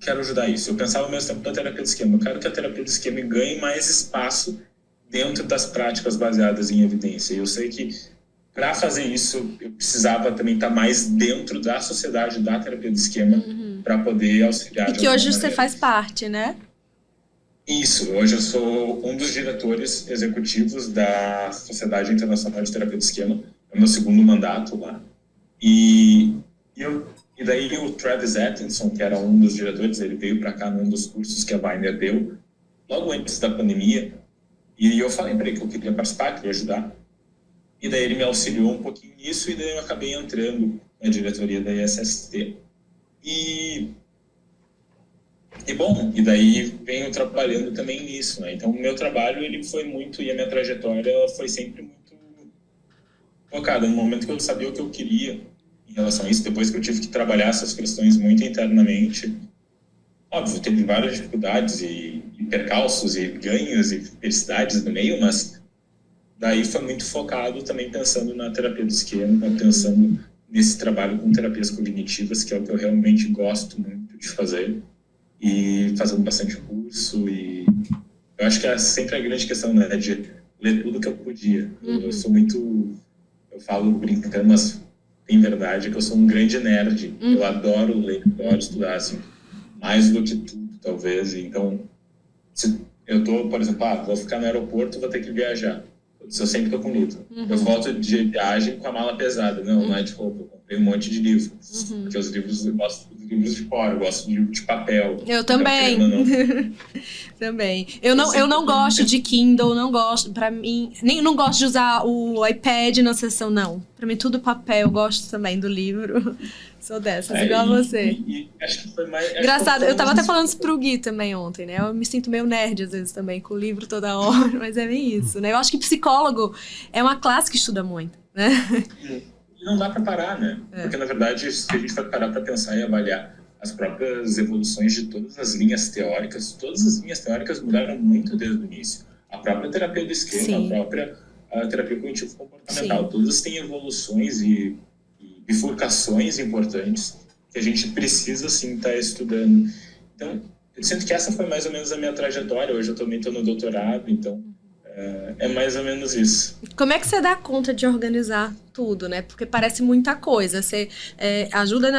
Quero ajudar isso. Eu pensava ao mesmo tempo na terapia do esquema. Eu quero que a terapia do esquema ganhe mais espaço dentro das práticas baseadas em evidência. E eu sei que para fazer isso, eu precisava também estar mais dentro da sociedade da terapia do esquema para poder auxiliar. E que hoje você faz parte, né? Isso. Hoje eu sou um dos diretores executivos da Sociedade Internacional de Terapia do Esquema. É o meu segundo mandato lá. E daí o Travis Atkinson, que era um dos diretores, ele veio para cá num dos cursos que a Weiner deu, logo antes da pandemia, e eu falei para ele que eu queria participar, queria ajudar. E daí ele me auxiliou um pouquinho nisso, e daí eu acabei entrando na diretoria da ISST. E bom, e daí venho trabalhando também nisso, né? Então o meu trabalho, ele foi muito, e a minha trajetória, ela foi sempre muito focada no momento que eu sabia o que eu queria em relação a isso, depois que eu tive que trabalhar essas questões muito internamente. Óbvio, teve várias dificuldades e percalços e ganhos e felicidades no meio, mas daí foi muito focado também pensando na terapia do esquema, pensando nesse trabalho com terapias cognitivas, que é o que eu realmente gosto muito de fazer, e fazendo bastante curso. E eu acho que é sempre a grande questão, né, de ler tudo que eu podia. Eu sou muito... Eu falo brincando, mas tem verdade que eu sou um grande nerd. Eu adoro ler, adoro estudar, assim, mais do que tudo, talvez. Então, se eu tô, por exemplo, vou ficar no aeroporto, vou ter que viajar. Eu sempre tô com livro. Eu volto de viagem com a mala pesada. Não é de roupa. Eu comprei um monte de livro. Porque os livros, eu gosto dos livros de cor, eu gosto de livro de papel. Eu também. Também. Eu não gosto de Kindle, não gosto, pra mim, nem não gosto de usar o iPad na sessão, não. Pra mim tudo papel, eu gosto também do livro. Sou dessas, igual a você. Acho que foi mais... Engraçado, eu tava até falando isso pro Gui também ontem, né? Eu me sinto meio nerd às vezes também, com o livro toda hora, mas é bem isso, né? Eu acho que psicólogo é uma classe que estuda muito, né? E não dá pra parar, né? Porque, na verdade, se a gente for parar pra pensar e avaliar as próprias evoluções de todas as linhas teóricas mudaram muito desde o início. A própria terapia do esquema, a própria terapia cognitivo-comportamental, todas têm evoluções e bifurcações importantes que a gente precisa, sim, estar estudando. Então, eu sinto que essa foi mais ou menos a minha trajetória. Hoje eu também estou no doutorado, então é mais ou menos isso. Como é que você dá conta de organizar tudo, né? Porque parece muita coisa. Você ajuda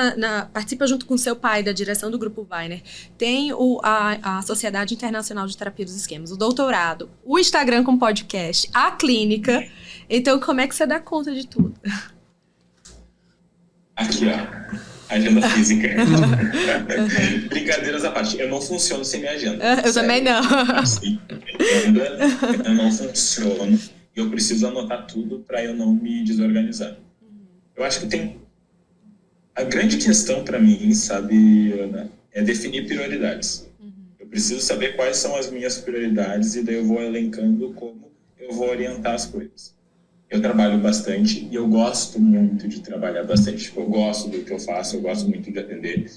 participa junto com seu pai da direção do Grupo Weiner. Tem a Sociedade Internacional de Terapia dos Esquemas, o doutorado, o Instagram com podcast, a clínica. Então, como é que você dá conta de tudo? Aqui, agenda física. Brincadeiras à parte, eu não funciono sem minha agenda. Eu também não. Eu não funciono e eu preciso anotar tudo para eu não me desorganizar. Eu acho que tem... A grande questão para mim, sabe, Ana, é definir prioridades. Eu preciso saber quais são as minhas prioridades e daí eu vou elencando como eu vou orientar as coisas. Eu trabalho bastante e eu gosto muito de trabalhar bastante. Eu gosto do que eu faço, eu gosto muito de atender.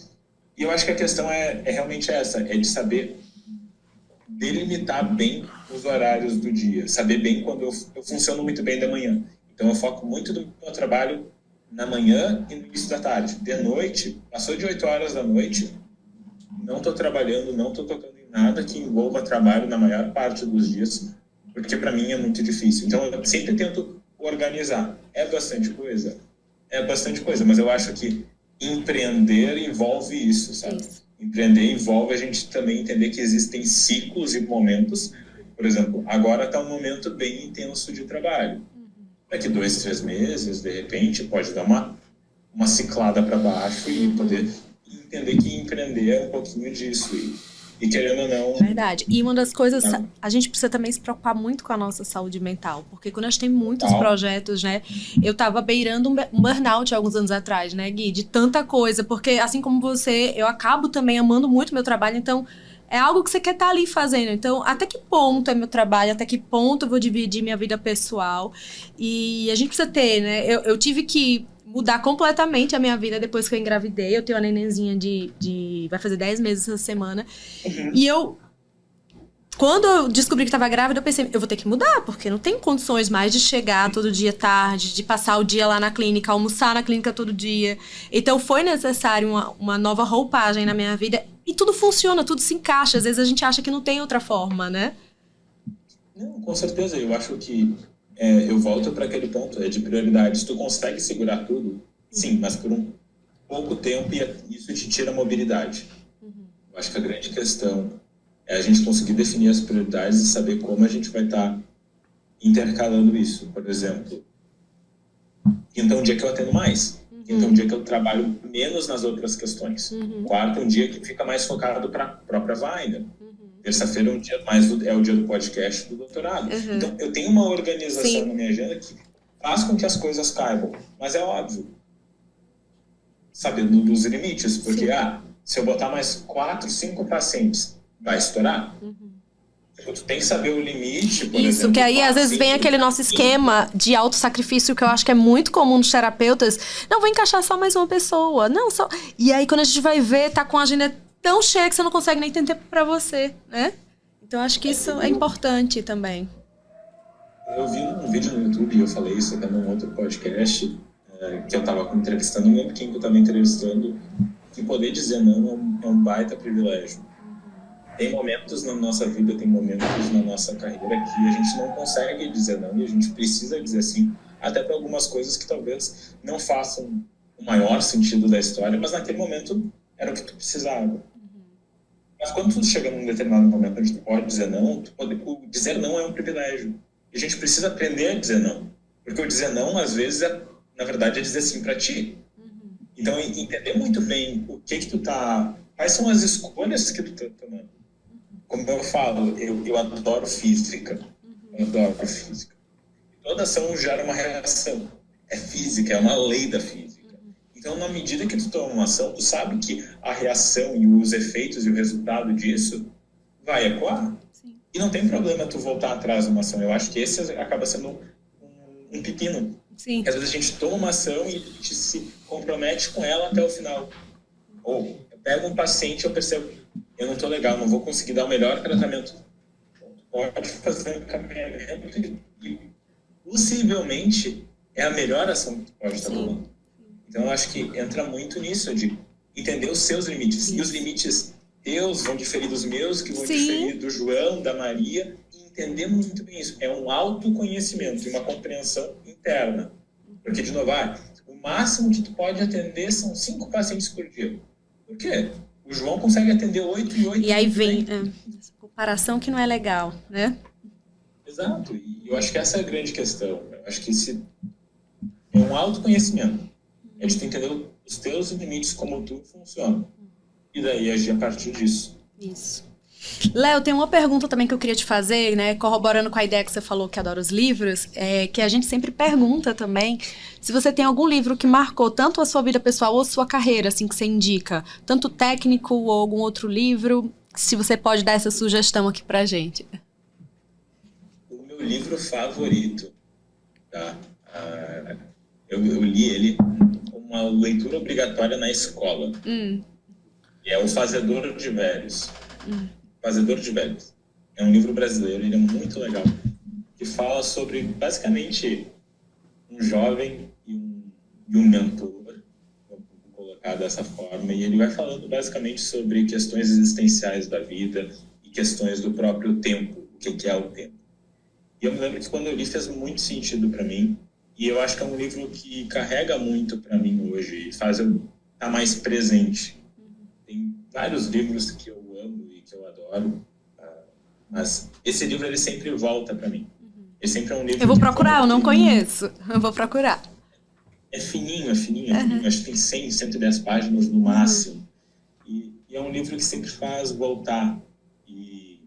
E eu acho que a questão é realmente essa, é de saber delimitar bem os horários do dia. Saber bem quando eu funciono muito bem da manhã. Então eu foco muito do meu trabalho na manhã e no início da tarde. De noite, passou de 8 horas da noite, não estou trabalhando, não estou tocando em nada que envolva trabalho na maior parte dos dias, porque para mim é muito difícil. Então eu sempre tento organizar. É bastante coisa, mas eu acho que empreender envolve isso, sabe? Empreender envolve a gente também entender que existem ciclos e momentos. Por exemplo, agora está um momento bem intenso de trabalho. Daqui 2, 3 meses, de repente, pode dar uma ciclada para baixo e poder entender que empreender é um pouquinho disso. E querendo ou não... Verdade. E uma das coisas, a gente precisa também se preocupar muito com a nossa saúde mental. Porque quando a gente tem muitos projetos, né? Eu tava beirando um burnout alguns anos atrás, né, Gui? De tanta coisa. Porque, assim como você, eu acabo também amando muito meu trabalho. Então, é algo que você quer estar ali fazendo. Então, até que ponto é meu trabalho? Até que ponto eu vou dividir minha vida pessoal? E a gente precisa ter, né? Eu tive que mudar completamente a minha vida depois que eu engravidei. Eu tenho uma nenenzinha vai fazer 10 meses essa semana. E quando eu descobri que estava grávida, eu pensei, eu vou ter que mudar, porque não tenho condições mais de chegar todo dia tarde, de passar o dia lá na clínica, almoçar na clínica todo dia. Então foi necessário uma nova roupagem na minha vida. E tudo funciona, tudo se encaixa. Às vezes a gente acha que não tem outra forma, né? Não, com certeza. Eu acho que eu volto para aquele ponto, de prioridades. Tu consegue segurar tudo? Sim, mas por um pouco tempo e isso te tira a mobilidade. Eu acho que a grande questão é a gente conseguir definir as prioridades e saber como a gente vai estar intercalando isso. Por exemplo, então um dia que eu atendo mais. Então um dia que eu trabalho menos nas outras questões. Quarta, um dia que fica mais focado para a própria Weiner. Terça-feira é o dia do podcast do doutorado. Então, eu tenho uma organização na minha agenda que faz com que as coisas caibam. Mas é óbvio, sabendo dos limites. Porque, se eu botar mais 4, 5 pacientes, vai estourar. Tu tem que saber o limite, por exemplo. Que aí, às vezes, vem aquele nosso esquema de autossacrifício que eu acho que é muito comum nos terapeutas. Não, vou encaixar só mais uma pessoa. Não, só... E aí, quando a gente vai ver, tá com a agenda tão cheia que você não consegue nem ter tempo pra você, né? Então, acho que isso é importante também. Eu vi um vídeo no YouTube, e eu falei isso até num outro podcast, que eu tava entrevistando, não lembro quem que eu tava entrevistando, que poder dizer não é um baita privilégio. Tem momentos na nossa vida, tem momentos na nossa carreira que a gente não consegue dizer não e a gente precisa dizer sim, até para algumas coisas que talvez não façam o maior sentido da história, mas naquele momento era o que tu precisava. Mas quando tu chega num determinado momento onde tu pode dizer não, o dizer não é um privilégio. E a gente precisa aprender a dizer não. Porque o dizer não, às vezes, na verdade, é dizer sim para ti. Então, entender muito bem o que tu tá... Quais são as escolhas que tu tá tomando. Como eu falo, eu adoro física. Eu adoro física. Toda ação gera uma reação. É física, é uma lei da física. Então, na medida que tu toma uma ação, tu sabe que a reação e os efeitos e o resultado disso vai ecoar. Sim. E não tem problema tu voltar atrás de uma ação. Eu acho que esse acaba sendo um pepino. Sim. Porque às vezes a gente toma uma ação e a gente se compromete com ela até o final. Ou eu pego um paciente e eu percebo, eu não estou legal, não vou conseguir dar o melhor tratamento. Pode fazer um encaminhamento e possivelmente é a melhor ação que tu pode estar tomando. Então, eu acho que entra muito nisso, de entender os seus limites. Sim. E os limites teus vão diferir dos meus, que vão diferir do João, da Maria. E entender muito bem isso. É um autoconhecimento e uma compreensão interna. Porque, de novo, o máximo que tu pode atender são 5 pacientes por dia. Por quê? O João consegue atender 8 e 8. E aí vem essa comparação que não é legal, né? Exato. E eu acho que essa é a grande questão. Eu acho que é um autoconhecimento. É de tu entender os teus limites, como tu funciona. E daí agir a partir disso. Isso. Léo, tem uma pergunta também que eu queria te fazer, né? Corroborando com a ideia que você falou que adora os livros, que a gente sempre pergunta também se você tem algum livro que marcou tanto a sua vida pessoal ou sua carreira, assim, que você indica. Tanto técnico ou algum outro livro. Se você pode dar essa sugestão aqui pra gente. O meu livro favorito, tá? Eu li ele uma leitura obrigatória na escola. E é O Fazedor de Velhos. Fazedor de Velhos. É um livro brasileiro, ele é muito legal. Que fala sobre, basicamente, um jovem e um mentor, vou colocar dessa forma. E ele vai falando, basicamente, sobre questões existenciais da vida e questões do próprio tempo, o que é o tempo. E eu me lembro que quando eu li fez muito sentido para mim. E eu acho que é um livro que carrega muito para mim hoje e faz eu estar mais presente. Tem vários livros que eu amo e que eu adoro, mas esse livro ele sempre volta para mim. Ele sempre é um livro. Eu vou procurar, eu não conheço. Eu vou procurar. É fininho. Acho que tem 100, 110 páginas no máximo. E é um livro que sempre faz voltar. E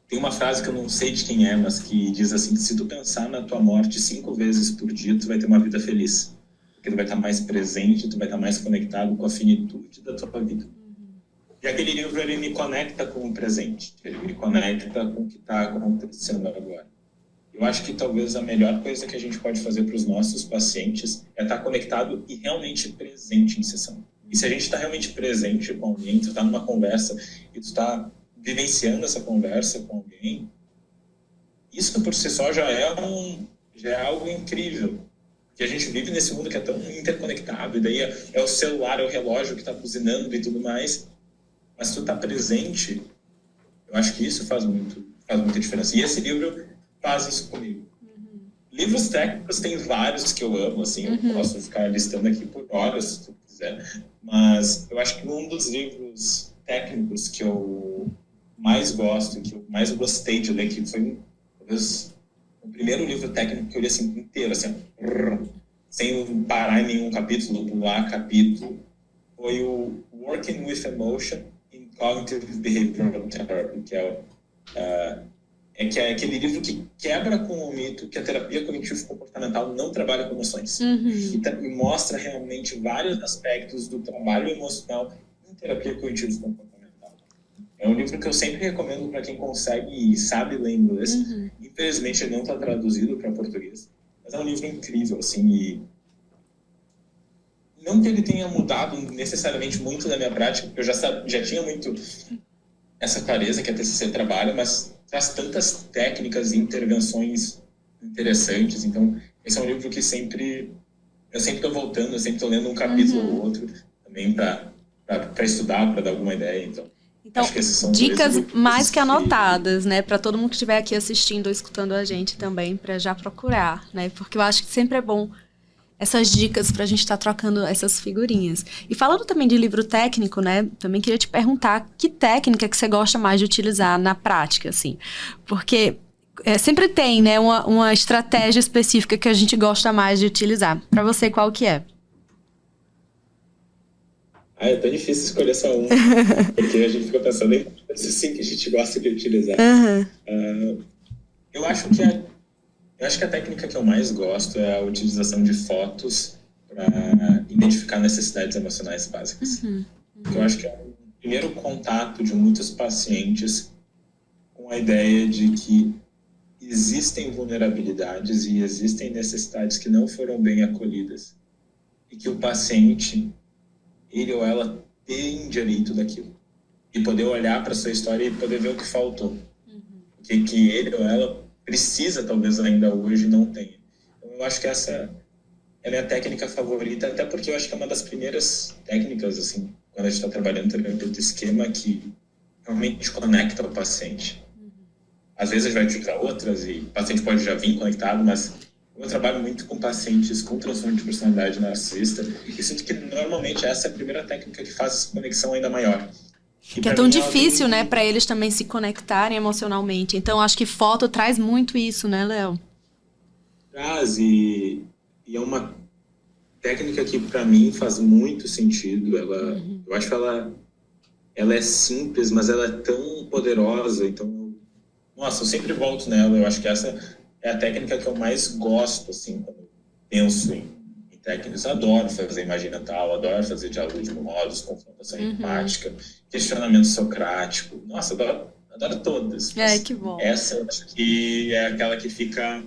tem uma frase que eu não sei de quem é, mas que diz assim, que se tu pensar na tua morte 5 vezes por dia, tu vai ter uma vida feliz. Porque tu vai estar mais presente, tu vai estar mais conectado com a finitude da tua vida. E aquele livro, ele me conecta com o presente. Ele me conecta com o que está acontecendo agora. Eu acho que talvez a melhor coisa que a gente pode fazer para os nossos pacientes é estar conectado e realmente presente em sessão. E se a gente está realmente presente com alguém, tu está numa conversa e tu está vivenciando essa conversa com alguém, isso por si só já é algo incrível. Que a gente vive nesse mundo que é tão interconectado, e daí é o celular, é o relógio que está buzinando e tudo mais. Mas tu tá presente, eu acho que isso faz muita diferença. E esse livro faz isso comigo. Livros técnicos tem vários que eu amo, assim, eu posso ficar listando aqui por horas, se tu quiser. Mas eu acho que um dos livros técnicos que eu mais gosto, que eu mais gostei de ler, que foi talvez o primeiro livro técnico que eu li assim, inteiro, assim, sem parar em nenhum capítulo, pular capítulo, foi o Working with Emotion in Cognitive Behavioral Therapy, que é aquele livro que quebra com o mito que a terapia cognitivo-comportamental não trabalha com emoções. E mostra realmente vários aspectos do trabalho emocional em terapia cognitivo-comportamental. É um livro que eu sempre recomendo para quem consegue e sabe ler inglês. Infelizmente, ele não está traduzido para português. Mas é um livro incrível, assim, e não que ele tenha mudado necessariamente muito da minha prática, porque eu já tinha muito essa clareza que a TCC trabalha, mas traz tantas técnicas e intervenções interessantes. Então, esse é um livro que eu sempre estou voltando, eu sempre estou lendo um capítulo ou outro, também para estudar, para dar alguma ideia. Então, Acho que esses são dicas dois mais que anotadas, né? Para todo mundo que estiver aqui assistindo ou escutando a gente também, para já procurar, né? Porque eu acho que sempre é bom essas dicas para a gente estar trocando essas figurinhas. E falando também de livro técnico, né? Também queria te perguntar que técnica que você gosta mais de utilizar na prática, assim. Porque sempre tem, né? Uma estratégia específica que a gente gosta mais de utilizar. Para você, qual que é? É tão difícil escolher só um, porque a gente fica pensando em coisas assim que a gente gosta de utilizar. Eu acho que a técnica que eu mais gosto é a utilização de fotos para identificar necessidades emocionais básicas. Eu acho que é o primeiro contato de muitos pacientes com a ideia de que existem vulnerabilidades e existem necessidades que não foram bem acolhidas e que o paciente, ele ou ela, tem direito daquilo e poder olhar para sua história e poder ver o que faltou, o que ele ou ela precisa, talvez ainda hoje não tenha. Então, eu acho que essa é a minha técnica favorita, até porque eu acho que é uma das primeiras técnicas, assim, quando a gente está trabalhando terapia do esquema, que realmente conecta o paciente. Às vezes a gente vai utilizar outras e o paciente pode já vir conectado, mas eu trabalho muito com pacientes com transtorno de personalidade narcisista e sinto que normalmente essa é a primeira técnica que faz essa conexão ainda maior. Que é tão difícil, né, para eles também se conectarem emocionalmente. Então, acho que foto traz muito isso, né, Léo? Traz, e é uma técnica que para mim faz muito sentido. Eu acho que ela é simples, mas ela é tão poderosa. Então, nossa, eu sempre volto nela. Eu acho que essa é a técnica que eu mais gosto, assim, quando eu penso em técnicas. Adoro fazer imagem mental, adoro fazer diálogo de modos, confrontação empática, questionamento socrático. Nossa, adoro todas. Que bom. Essa eu acho que é aquela que fica...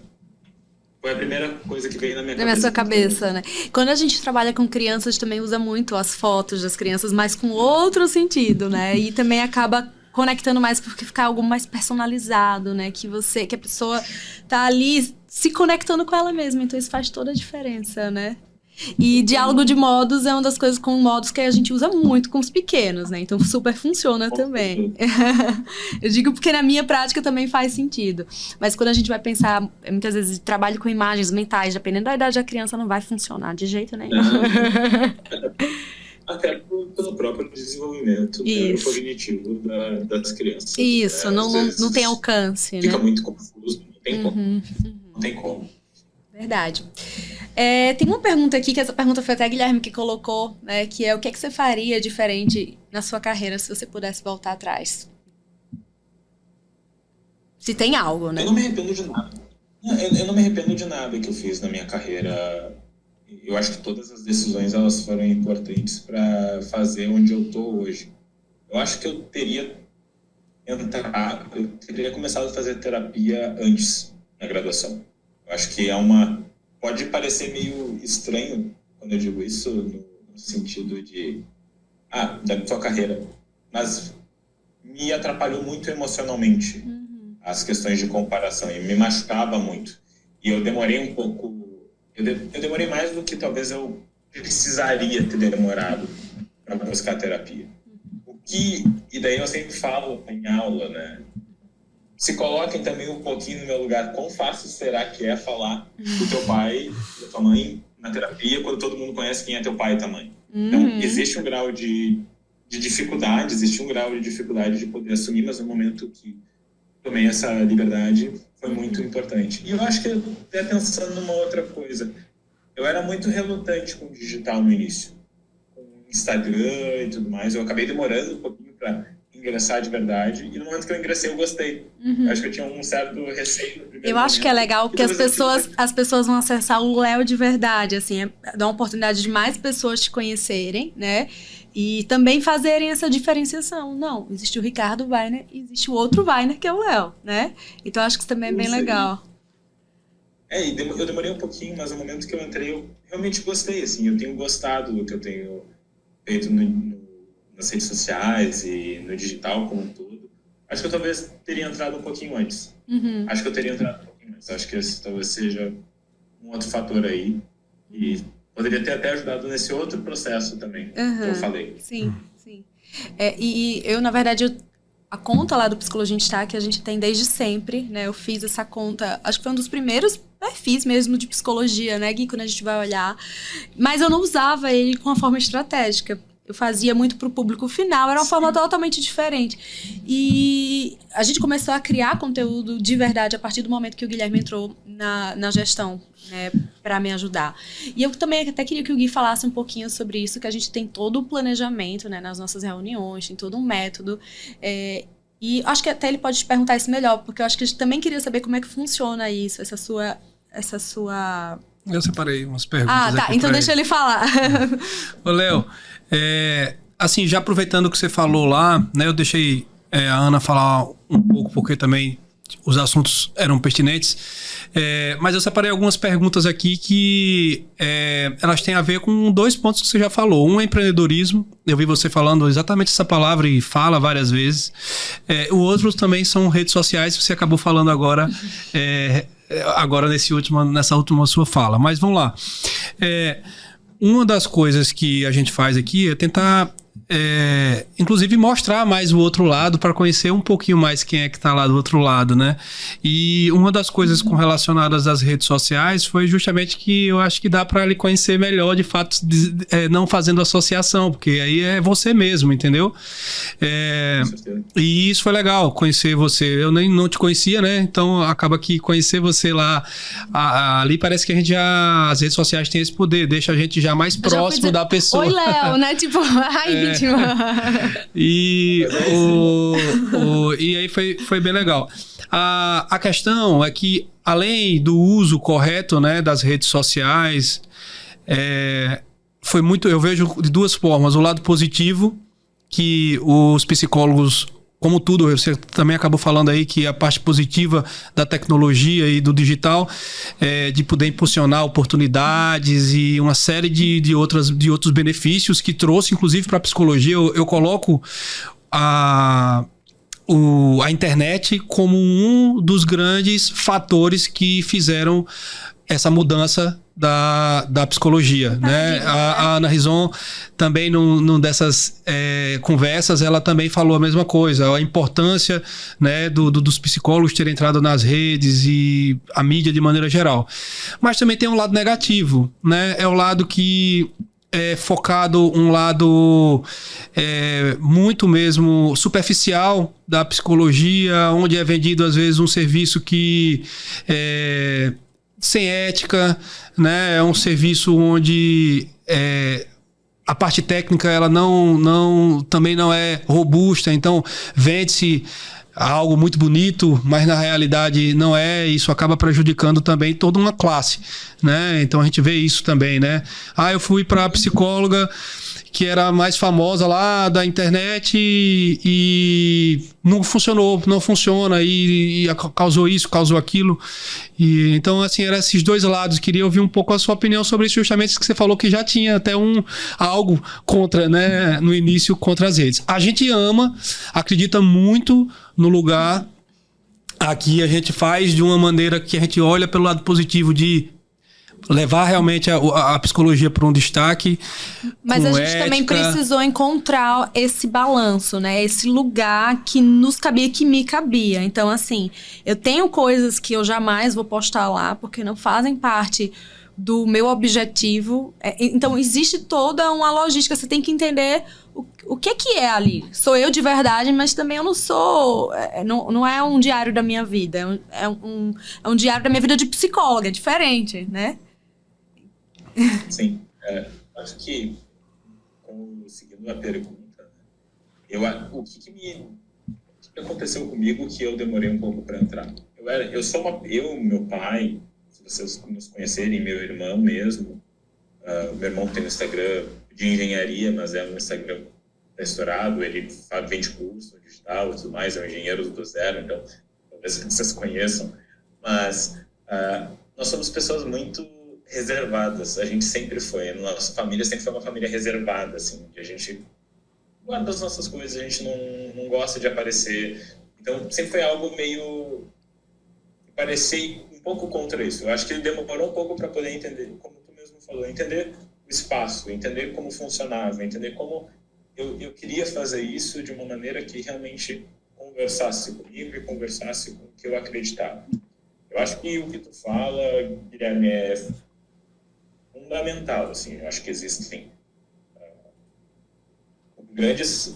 Foi a primeira coisa que veio na minha cabeça. Na sua cabeça, né? Quando a gente trabalha com crianças, a gente também usa muito as fotos das crianças, mas com outro sentido, né? E também acaba conectando mais porque fica algo mais personalizado, né? Que a pessoa tá ali se conectando com ela mesma. Então isso faz toda a diferença, né? E diálogo de modos é uma das coisas com modos que a gente usa muito com os pequenos, né? Então super funciona também. Eu digo porque na minha prática também faz sentido. Mas quando a gente vai pensar, muitas vezes, trabalho com imagens mentais, dependendo da idade da criança, não vai funcionar de jeito nenhum. Até pelo próprio desenvolvimento cognitivo das crianças. Isso, né? não tem alcance, fica né? muito confuso, não tem como. Não tem como. Verdade. Tem uma pergunta aqui, que essa pergunta foi até a Guilherme que colocou, né? Que é: o que é que você faria diferente na sua carreira se você pudesse voltar atrás? Se tem algo, né? Eu não me arrependo de nada. Eu não me arrependo de nada que eu fiz na minha carreira. Eu acho que todas as decisões elas foram importantes para fazer onde eu tô hoje. Eu acho que eu teria começado a fazer terapia antes da graduação. Eu acho que pode parecer meio estranho quando eu digo isso, no sentido da sua carreira, mas me atrapalhou muito emocionalmente as questões de comparação e me machucava muito. E eu demorei um pouco, eu demorei mais do que talvez eu precisaria ter demorado para buscar terapia. E daí eu sempre falo em aula, né? Se coloquem também um pouquinho no meu lugar. Quão fácil será que é falar do teu pai, da tua mãe na terapia, quando todo mundo conhece quem é teu pai e tua mãe? Então, existe um grau de dificuldade, de poder assumir, mas no momento que tomei essa liberdade, foi muito importante. E eu acho que, até pensando numa outra coisa, eu era muito relutante com o digital no início. Com o Instagram e tudo mais. Eu acabei demorando um pouquinho para ingressar de verdade, e no momento que eu ingressei eu gostei. Acho que eu tinha um certo receio no primeiro Eu acho que é legal porque as pessoas vão acessar o Léo de verdade, assim, dá uma oportunidade de mais pessoas te conhecerem, né? E também fazerem essa diferenciação. Não, existe o Ricardo Weiner e existe o outro Weiner, que é o Léo, né? Então acho que isso também é bem legal. Eu demorei um pouquinho, mas no momento que eu entrei eu realmente gostei, assim, eu tenho gostado do que eu tenho feito nas redes sociais e no digital como um todo. Acho que eu talvez teria entrado um pouquinho antes. Acho que esse talvez seja um outro fator aí. E poderia ter até ajudado nesse outro processo também, que eu falei. Sim, sim. E eu, na verdade, a conta lá do Psicologia em Destaque a gente tem desde sempre, né? Eu fiz essa conta, acho que foi um dos primeiros perfis mesmo de psicologia, né, Gui, quando a gente vai olhar. Mas eu não usava ele com uma forma estratégica. Eu fazia muito para o público final, era uma forma totalmente diferente. E a gente começou a criar conteúdo de verdade a partir do momento que o Guilherme entrou na gestão, né, para me ajudar. E eu também até queria que o Gui falasse um pouquinho sobre isso, que a gente tem todo o planejamento, né, nas nossas reuniões, tem todo um método. E acho que até ele pode te perguntar isso melhor, porque eu acho que a gente também queria saber como é que funciona isso, essa sua... Eu separei umas perguntas. Ah, tá. Então deixa ele falar. Ô, Léo, assim, já aproveitando o que você falou lá, né, eu deixei a Ana falar um pouco, porque também os assuntos eram pertinentes, mas eu separei algumas perguntas aqui que elas têm a ver com 2 pontos que você já falou. Um é empreendedorismo, eu vi você falando exatamente essa palavra e fala várias vezes. O outro também são redes sociais, você acabou falando agora, nessa última sua fala. Mas vamos lá. Uma das coisas que a gente faz aqui é tentar, inclusive, mostrar mais o outro lado para conhecer um pouquinho mais quem é que está lá do outro lado, né? E uma das coisas relacionadas às redes sociais foi justamente que eu acho que dá para lhe conhecer melhor, de fato, não fazendo associação, porque aí é você mesmo, entendeu? E isso foi legal, conhecer você. Eu nem não te conhecia, né? Então acaba que conhecer você lá, ali parece que a gente já, as redes sociais têm esse poder, deixa a gente já mais próximo da pessoa. Oi, Léo, né? Tipo, ai, E aí foi bem legal. A questão é que, além do uso correto, né, das redes sociais, foi muito, eu vejo de 2 formas. O lado positivo, que os psicólogos, como tudo, você também acabou falando aí que a parte positiva da tecnologia e do digital de poder impulsionar oportunidades e uma série de outros benefícios que trouxe, inclusive, para a psicologia. Eu coloco a internet como um dos grandes fatores que fizeram essa mudança da psicologia, né? A Ana Rizon também, num dessas conversas, ela também falou a mesma coisa, a importância, né, dos psicólogos terem entrado nas redes e a mídia de maneira geral. Mas também tem um lado negativo, né? É o lado que é focado, um lado muito mesmo superficial da psicologia, onde é vendido às vezes um serviço que sem ética, né? É um serviço onde a parte técnica ela também não é robusta, então vende-se algo muito bonito, mas na realidade não é. Isso acaba prejudicando também toda uma classe, né? Então a gente vê isso também, né? Eu fui para a psicóloga que era mais famosa lá da internet e não funciona e causou isso, causou aquilo. E então, assim, eram esses 2 lados. Queria ouvir um pouco a sua opinião sobre isso, justamente que você falou que já tinha até algo contra, né, no início, contra as redes. A gente acredita muito no lugar. Aqui a gente faz de uma maneira que a gente olha pelo lado positivo de levar realmente a psicologia para um destaque. Mas a gente também precisou encontrar esse balanço, né? Esse lugar que nos cabia, que me cabia. Então, assim, eu tenho coisas que eu jamais vou postar lá, porque não fazem parte do meu objetivo. Então, existe toda uma logística. Você tem que entender o que é ali. Sou eu de verdade, mas também eu não sou... Não é um diário da minha vida. É um diário da minha vida de psicóloga. É diferente, né? Sim. Acho que, seguindo a pergunta, o que aconteceu comigo que eu demorei um pouco para entrar? Meu pai, se vocês nos conhecerem, meu irmão mesmo, meu irmão tem um Instagram de engenharia, mas é um Instagram estourado, ele vende curso digital e tudo mais, é um engenheiro do zero, então talvez vocês conheçam, mas nós somos pessoas muito reservadas, a gente sempre foi, a nossa família sempre foi uma família reservada, assim, que a gente guarda as nossas coisas, a gente não gosta de aparecer, então sempre foi algo meio, parecia um pouco contra isso. Eu acho que ele demorou um pouco para poder entender, como tu mesmo falou, entender o espaço, entender como funcionava, entender como eu queria fazer isso de uma maneira que realmente conversasse comigo e conversasse com o que eu acreditava. Eu acho que o que tu fala, Guilherme, é fundamental, assim. Eu acho que existem grandes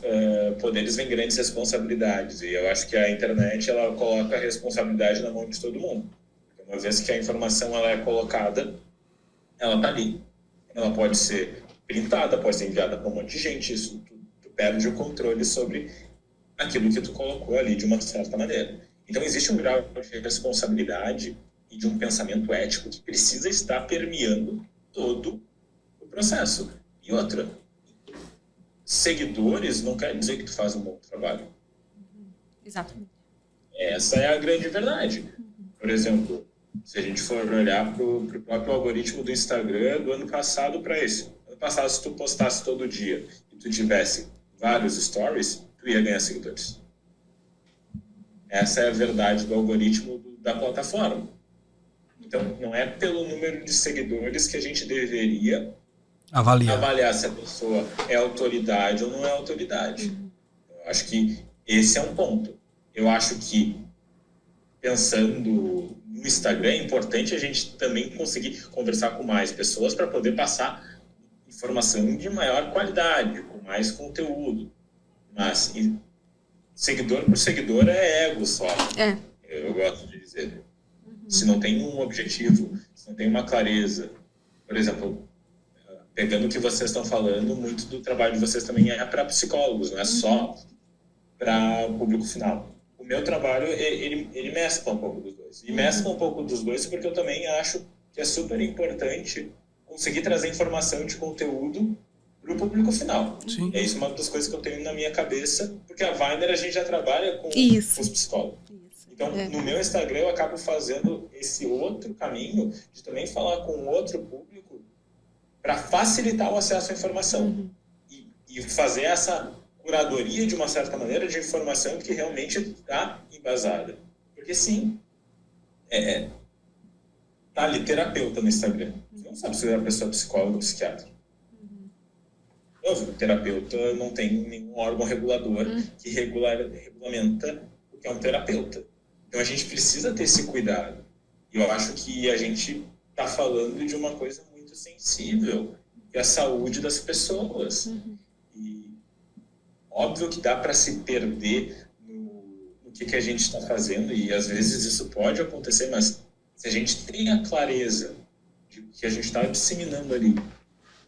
poderes, vêm grandes responsabilidades, e eu acho que a internet, ela coloca a responsabilidade na mão de todo mundo. Porque uma vez que a informação ela é colocada, ela está ali. Ela pode ser printada, pode ser enviada para um monte de gente, isso tu perde o controle sobre aquilo que tu colocou ali de uma certa maneira. Então, existe um grau de responsabilidade e de um pensamento ético que precisa estar permeando todo o processo. E outra, seguidores não quer dizer que tu faz um bom trabalho. Exatamente. Essa é a grande verdade. Por exemplo, se a gente for olhar para o próprio algoritmo do Instagram do ano passado para esse. Ano passado, se tu postasse todo dia e tu tivesse vários stories, tu ia ganhar seguidores. Essa é a verdade do algoritmo da plataforma. Então, não é pelo número de seguidores que a gente deveria avaliar se a pessoa é autoridade ou não é autoridade. Eu acho que esse é um ponto. Eu acho que, pensando no Instagram, é importante a gente também conseguir conversar com mais pessoas para poder passar informação de maior qualidade, com mais conteúdo. Mas seguidor por seguidor é ego só. Eu gosto de dizer. Se não tem um objetivo, se não tem uma clareza. Por exemplo, pegando o que vocês estão falando, muito do trabalho de vocês também é para psicólogos, não é só para o público final. O meu trabalho, ele mescla um pouco dos dois. E mescla um pouco dos dois porque eu também acho que é super importante conseguir trazer informação de conteúdo para o público final. Sim. É isso uma das coisas que eu tenho na minha cabeça, porque a Viner a gente já trabalha com os psicólogos. Então, no meu Instagram eu acabo fazendo esse outro caminho de também falar com outro público para facilitar o acesso à informação e fazer essa curadoria de uma certa maneira de informação que realmente está embasada. Porque sim, tá ali terapeuta no Instagram. Você não sabe se é uma pessoa psicóloga ou psiquiatra. O terapeuta não tem nenhum órgão regulador que regulamenta o que é um terapeuta. Então a gente precisa ter esse cuidado. E eu acho que a gente está falando de uma coisa muito sensível, que é a saúde das pessoas. E óbvio que dá para se perder no que a gente está fazendo, e às vezes isso pode acontecer, mas se a gente tem a clareza de que a gente está disseminando ali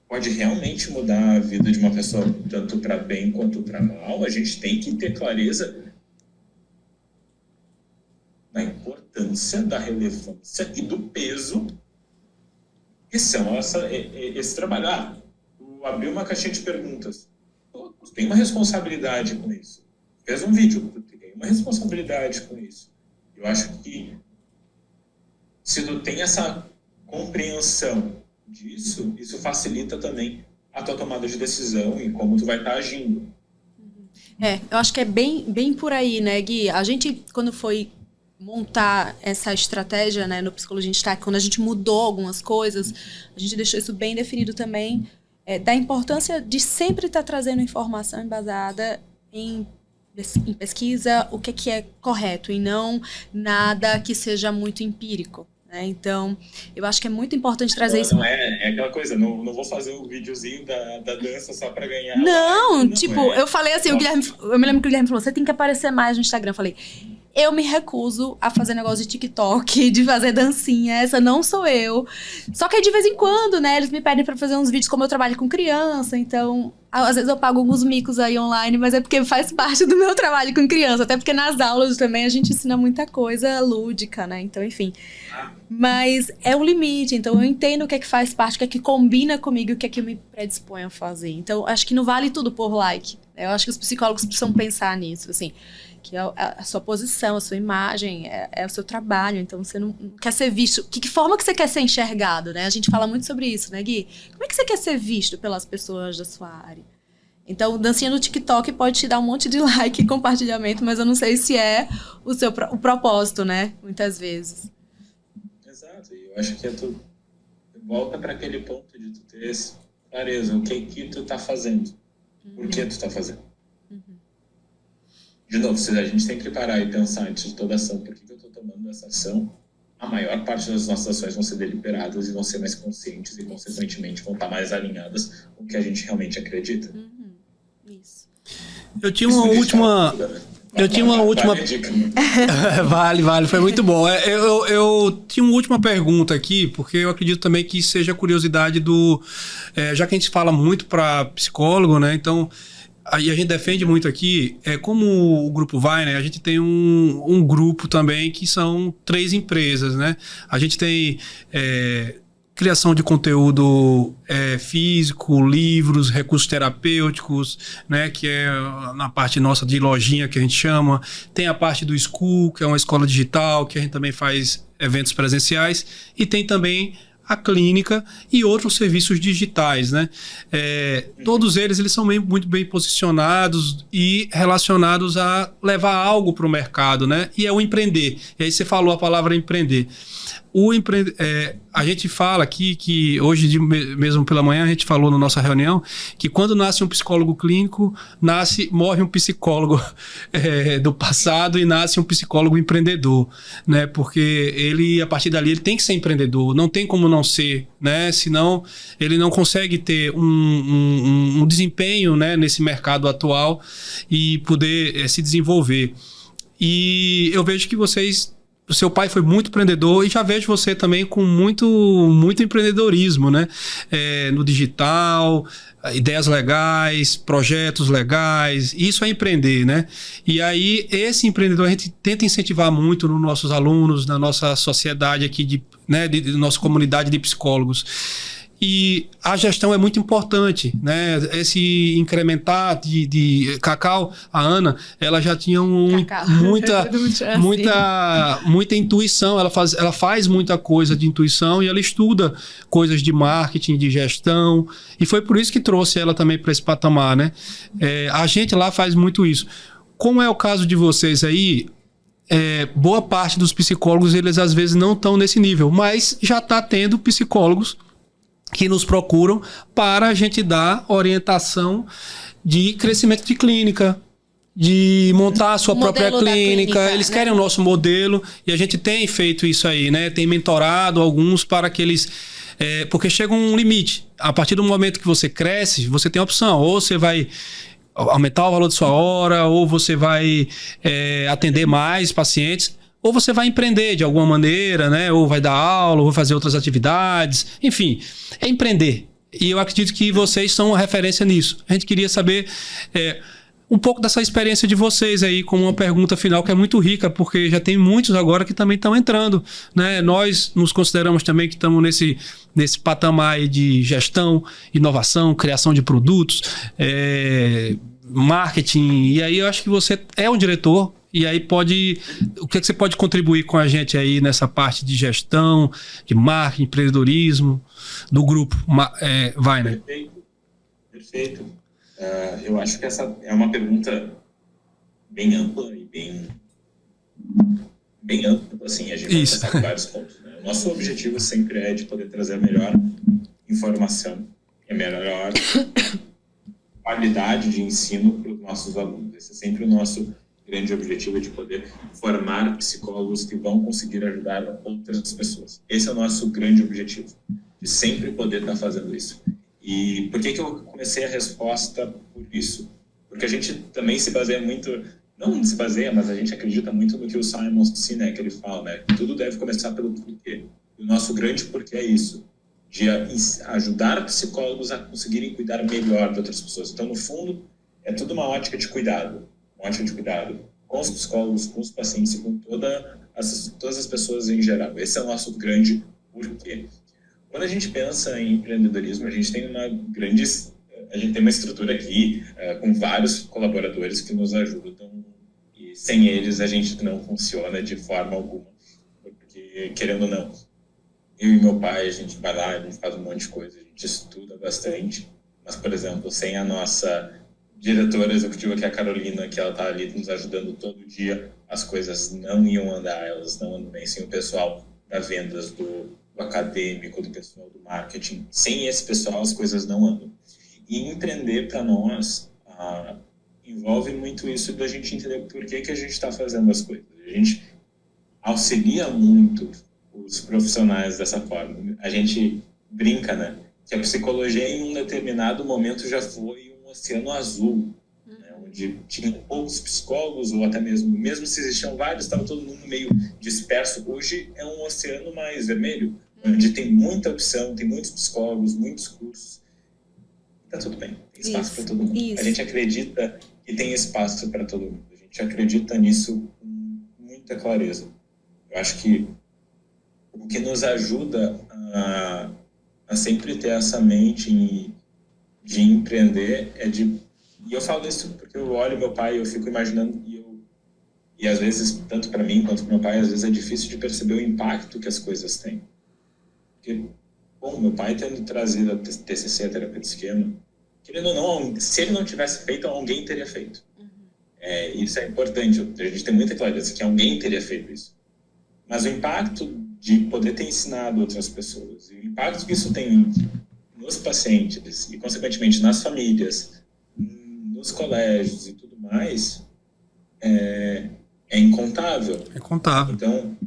pode realmente mudar a vida de uma pessoa, tanto para bem quanto para mal, a gente tem que ter clareza da importância, da relevância e do peso que são esse trabalho. Tu abriu uma caixinha de perguntas. Tu tem uma responsabilidade com isso. Fez um vídeo, tu tem uma responsabilidade com isso. Eu acho que se tu tem essa compreensão disso, isso facilita também a tua tomada de decisão e como tu vai estar agindo. Eu acho que é bem por aí, né, Gui? A gente, quando foi montar essa estratégia, né, no Psicologia em Destaque, quando a gente mudou algumas coisas, a gente deixou isso bem definido também, da importância de sempre estar trazendo informação embasada em pesquisa, o que é correto, e não nada que seja muito empírico. Então, eu acho que é muito importante trazer isso. Não é aquela coisa, não vou fazer o videozinho da dança só pra ganhar. Não, eu falei assim, eu me lembro que o Guilherme falou, você tem que aparecer mais no Instagram. Eu falei, eu me recuso a fazer negócio de TikTok, de fazer dancinha, essa não sou eu. Só que aí de vez em quando, né, eles me pedem pra fazer uns vídeos, como eu trabalho com criança, então às vezes eu pago alguns micos aí online, mas é porque faz parte do meu trabalho com criança, até porque nas aulas também a gente ensina muita coisa lúdica, né, então enfim. Mas é um limite, então eu entendo o que é que faz parte, o que é que combina comigo, o que é que eu me predisponho a fazer. Então acho que não vale tudo por like. Eu acho que os psicólogos precisam pensar nisso, assim, que a sua posição, a sua imagem, é o seu trabalho, então você não quer ser visto. Que forma que você quer ser enxergado, né? A gente fala muito sobre isso, né, Gui? Como é que você quer ser visto pelas pessoas da sua área? Então, dancinha no TikTok pode te dar um monte de like e compartilhamento, mas eu não sei se é o propósito, né? Muitas vezes. Exato, e eu acho que é volta para aquele ponto de tu ter clareza, o que tu tá fazendo, por que tu tá fazendo. De novo, se a gente tem que parar e pensar antes de toda ação, por que eu estou tomando essa ação, a maior parte das nossas ações vão ser deliberadas e vão ser mais conscientes e, consequentemente, vão estar mais alinhadas com o que a gente realmente acredita. Isso. Eu tinha uma última... Vale, foi muito bom. Eu tinha uma última pergunta aqui, porque eu acredito também que seja curiosidade do... já que a gente fala muito para psicólogo, né? Então, aí a gente defende muito aqui, como o Grupo Weiner, a gente tem um grupo também que são 3 empresas, né? A gente tem... criação de conteúdo físico, livros, recursos terapêuticos, né, que é na parte nossa de lojinha que a gente chama. Tem a parte do School, que é uma escola digital, que a gente também faz eventos presenciais. E tem também a clínica e outros serviços digitais, né? Todos eles são muito bem posicionados e relacionados a levar algo para o mercado, né? E é o empreender. E aí você falou a palavra empreender. A gente fala aqui que hoje mesmo pela manhã a gente falou na nossa reunião que quando nasce um psicólogo clínico, morre um psicólogo do passado e nasce um psicólogo empreendedor, né? Porque ele, a partir dali, ele tem que ser empreendedor, não tem como não ser, né? Senão ele não consegue ter um desempenho, né, nesse mercado atual e poder se desenvolver. E eu vejo que o seu pai foi muito empreendedor e já vejo você também com muito empreendedorismo, né? No digital, ideias legais, projetos legais, isso é empreender, né? E aí, esse empreendedor a gente tenta incentivar muito nos nossos alunos, na nossa sociedade aqui, né, nossa comunidade de psicólogos. E a gestão é muito importante, né? Esse incrementar de Cacau, a Ana, ela já tinha muita intuição, ela faz muita coisa de intuição e ela estuda coisas de marketing, de gestão, e foi por isso que trouxe ela também para esse patamar, né? A gente lá faz muito isso. Como é o caso de vocês aí, boa parte dos psicólogos, eles às vezes não estão nesse nível, mas já está tendo psicólogos que nos procuram para a gente dar orientação de crescimento de clínica, de montar a sua própria clínica. Eles querem o nosso modelo e a gente tem feito isso aí, né? Tem mentorado alguns para que eles... porque chega um limite. A partir do momento que você cresce, você tem a opção. Ou você vai aumentar o valor de sua hora, ou você vai atender mais pacientes, ou você vai empreender de alguma maneira, né? Ou vai dar aula, ou vai fazer outras atividades. Enfim, é empreender. E eu acredito que vocês são uma referência nisso. A gente queria saber um pouco dessa experiência de vocês aí, com uma pergunta final que é muito rica, porque já tem muitos agora que também estão entrando, né? Nós nos consideramos também que estamos nesse patamar aí de gestão, inovação, criação de produtos, marketing. E aí eu acho que você é um diretor. E aí o que você pode contribuir com a gente aí nessa parte de gestão, de marketing, empreendedorismo, do grupo Weiner? Perfeito. Eu acho que essa é uma pergunta bem ampla e bem ampla, assim, a gente vai passar por vários pontos, né? O nosso objetivo sempre é de poder trazer a melhor informação e a melhor qualidade de ensino para os nossos alunos. Esse é sempre o nosso grande objetivo, de poder formar psicólogos que vão conseguir ajudar outras pessoas. Esse é o nosso grande objetivo, de sempre poder estar fazendo isso. E por que eu comecei a resposta por isso? Porque a gente também se baseia muito, não se baseia, mas a gente acredita muito no que o Simon Sinek ele fala, né? Tudo deve começar pelo porquê. E o nosso grande porquê é isso, de ajudar psicólogos a conseguirem cuidar melhor de outras pessoas. Então, no fundo, é tudo uma ótica de cuidado. Com os psicólogos, com os pacientes e com todas as pessoas em geral. Esse é o nosso grande porquê. Quando a gente pensa em empreendedorismo, a gente tem uma estrutura aqui com vários colaboradores que nos ajudam, e sem eles a gente não funciona de forma alguma, porque, querendo ou não, eu e meu pai, a gente vai lá, a gente faz um monte de coisa, a gente estuda bastante, mas, por exemplo, sem a nossa diretora executiva, que é a Carolina, que ela está ali nos ajudando todo dia, as coisas não iam andar, elas não andam bem sem o pessoal das vendas, do do acadêmico, do pessoal do marketing. Sem esse pessoal, as coisas não andam. E empreender, para nós, envolve muito isso da gente entender por que a gente está fazendo as coisas. A gente auxilia muito os profissionais dessa forma. A gente brinca, né? Que a psicologia, em um determinado momento, já foi um oceano azul, né? Onde tinha poucos psicólogos, ou até mesmo se existiam vários, estava todo mundo meio disperso. Hoje é um oceano mais vermelho, onde tem muita opção, tem muitos psicólogos, muitos cursos. Tá tudo bem, tem espaço para todo mundo. Isso. A gente acredita que tem espaço para todo mundo. A gente acredita nisso com muita clareza. Eu acho que o que nos ajuda a sempre ter essa mente de empreender e eu falo isso porque eu olho meu pai e eu fico imaginando e às vezes, tanto para mim quanto para meu pai, às vezes é difícil de perceber o impacto que as coisas têm. Porque, bom, meu pai tendo trazido a TCC, a terapia de esquema, querendo ou não, se ele não tivesse feito, alguém teria feito. Isso é importante, a gente tem muita clareza que alguém teria feito isso. Mas o impacto de poder ter ensinado outras pessoas, e o impacto que isso tem nos pacientes e, consequentemente, nas famílias, nos colégios e tudo mais, é incontável. É contável. Então,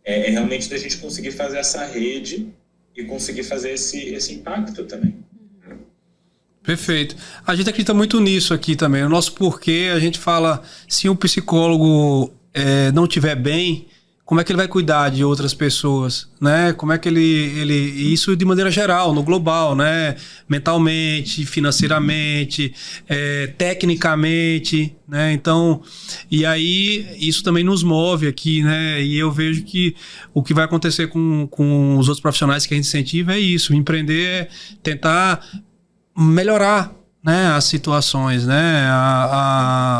é realmente da gente conseguir fazer essa rede e conseguir fazer esse impacto também. Perfeito. A gente acredita muito nisso aqui também. O nosso porquê, a gente fala, se um psicólogo não estiver bem, como é que ele vai cuidar de outras pessoas, né? Como é que isso de maneira geral, no global, né? Mentalmente, financeiramente, tecnicamente, né? Então, e aí isso também nos move aqui, né? E eu vejo que o que vai acontecer com os outros profissionais que a gente incentiva é isso, empreender, tentar melhorar, né, as situações, né,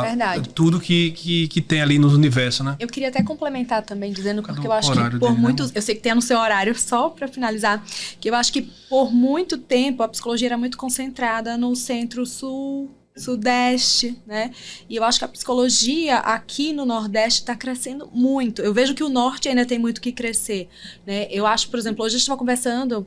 Verdade. Tudo que tem ali no universo, né? Eu queria até complementar também, dizendo porque eu acho que por dele, muitos... né? Eu sei que tem no seu horário, só para finalizar, que eu acho que por muito tempo a psicologia era muito concentrada no centro-sul, sudeste, né? E eu acho que a psicologia aqui no Nordeste está crescendo muito. Eu vejo que o Norte ainda tem muito que crescer, né? Eu acho, por exemplo, hoje a gente estava conversando